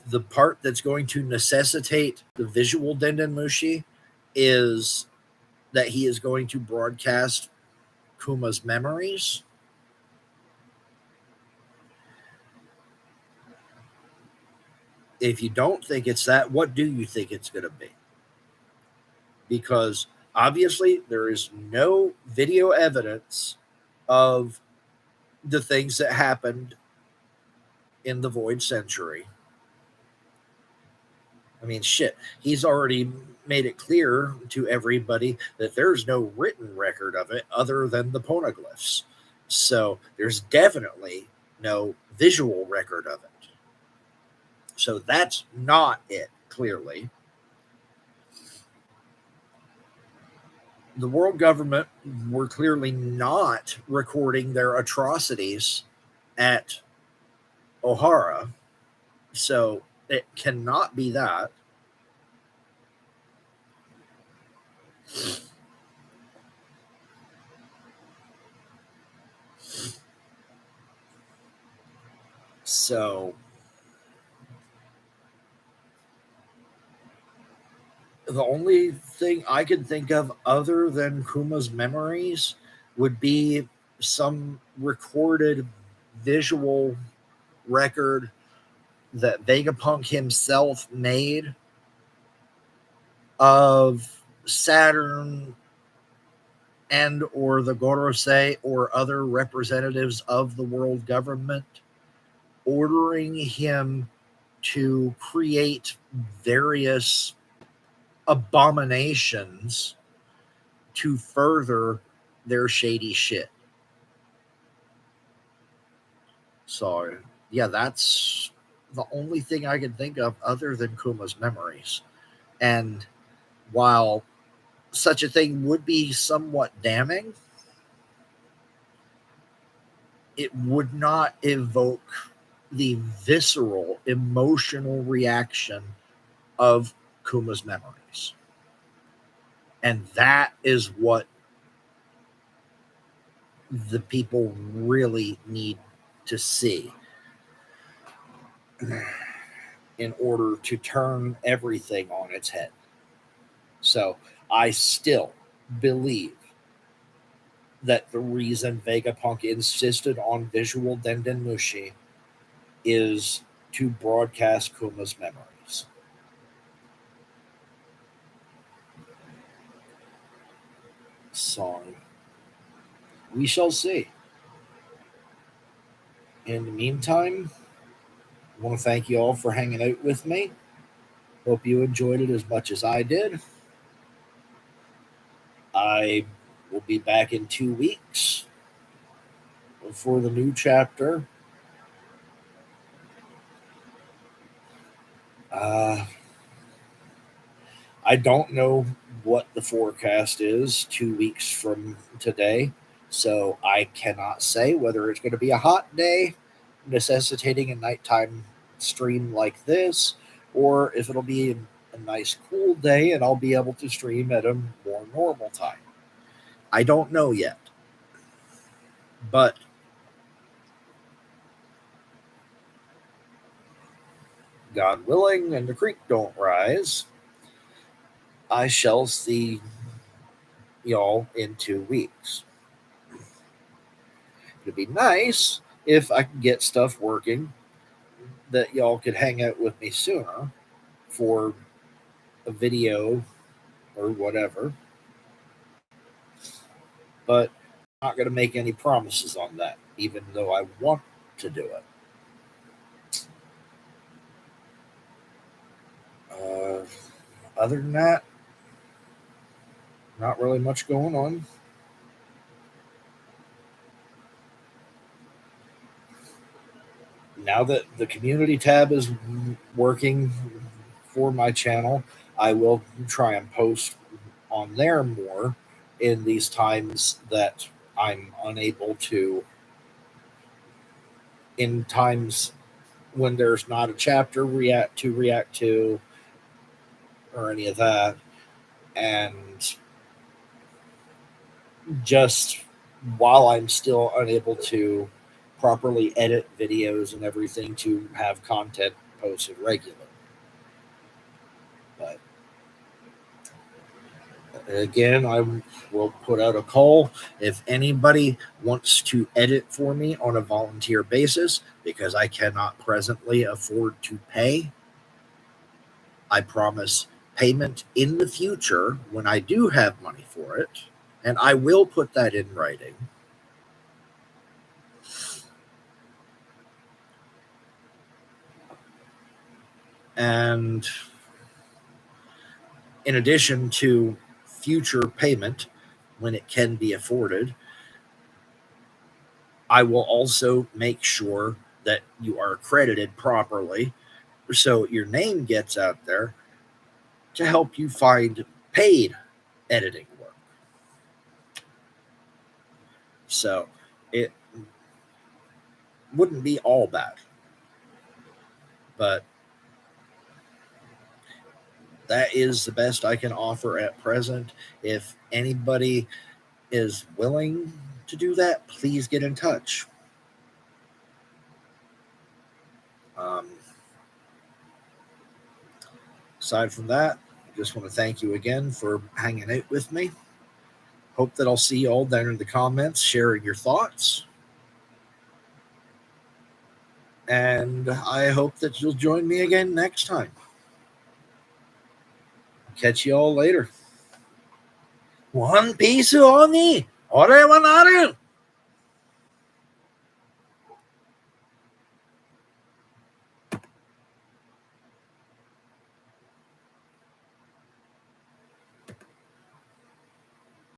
the part that's going to necessitate the visual Dendenmushi is that he is going to broadcast Kuma's memories? If you don't think it's that, what do you think it's going to be? Because obviously there is no video evidence of the things that happened in the Void Century. I mean, shit, he's already made it clear to everybody that there's no written record of it other than the poneglyphs. So there's definitely no visual record of it. So that's not it, clearly. The world government were clearly not recording their atrocities at O'Hara. So it cannot be that. So the only thing I can think of other than Kuma's memories would be some recorded visual record that Vegapunk himself made of Saturn and or the Gorosei or other representatives of the world government ordering him to create various abominations to further their shady shit. So, yeah, that's the only thing I can think of other than Kuma's memories. And while such a thing would be somewhat damning, it would not evoke the visceral, emotional reaction of Kuma's memories. And that is what the people really need to see in order to turn everything on its head. So I still believe that the reason Vegapunk insisted on visual Dendenmushi is to broadcast Kuma's memories. Song. We shall see. In the meantime, I want to thank you all for hanging out with me. Hope you enjoyed it as much as I did. I will be back in 2 weeks for the new chapter. I don't know what the forecast is 2 weeks from today, so I cannot say whether it's going to be a hot day necessitating a nighttime stream like this, or if it'll be a nice cool day and I'll be able to stream at a more normal time. I don't know yet. But God willing and the creek don't rise, I shall see y'all in 2 weeks. It'd be nice if I could get stuff working that y'all could hang out with me sooner for a video or whatever. But I'm not going to make any promises on that, even though I want to do it. Other than that, not really much going on. Now that the community tab is working for my channel, I will try and post on there more in these times that I'm unable to, in times when there's not a chapter react to or any of that. And just while I'm still unable to properly edit videos and everything to have content posted regularly. But again, I will put out a call if anybody wants to edit for me on a volunteer basis, because I cannot presently afford to pay. I promise payment in the future when I do have money for it, and I will put that in writing. And in addition to future payment, when it can be afforded, I will also make sure that you are accredited properly so your name gets out there to help you find paid editing work. So it wouldn't be all bad. But that is the best I can offer at present. If anybody is willing to do that, please get in touch. Aside from that, I just want to thank you again for hanging out with me. Hope that I'll see you all down in the comments sharing your thoughts. And I hope that you'll join me again next time. Catch you all later. One Piece only. 俺はなる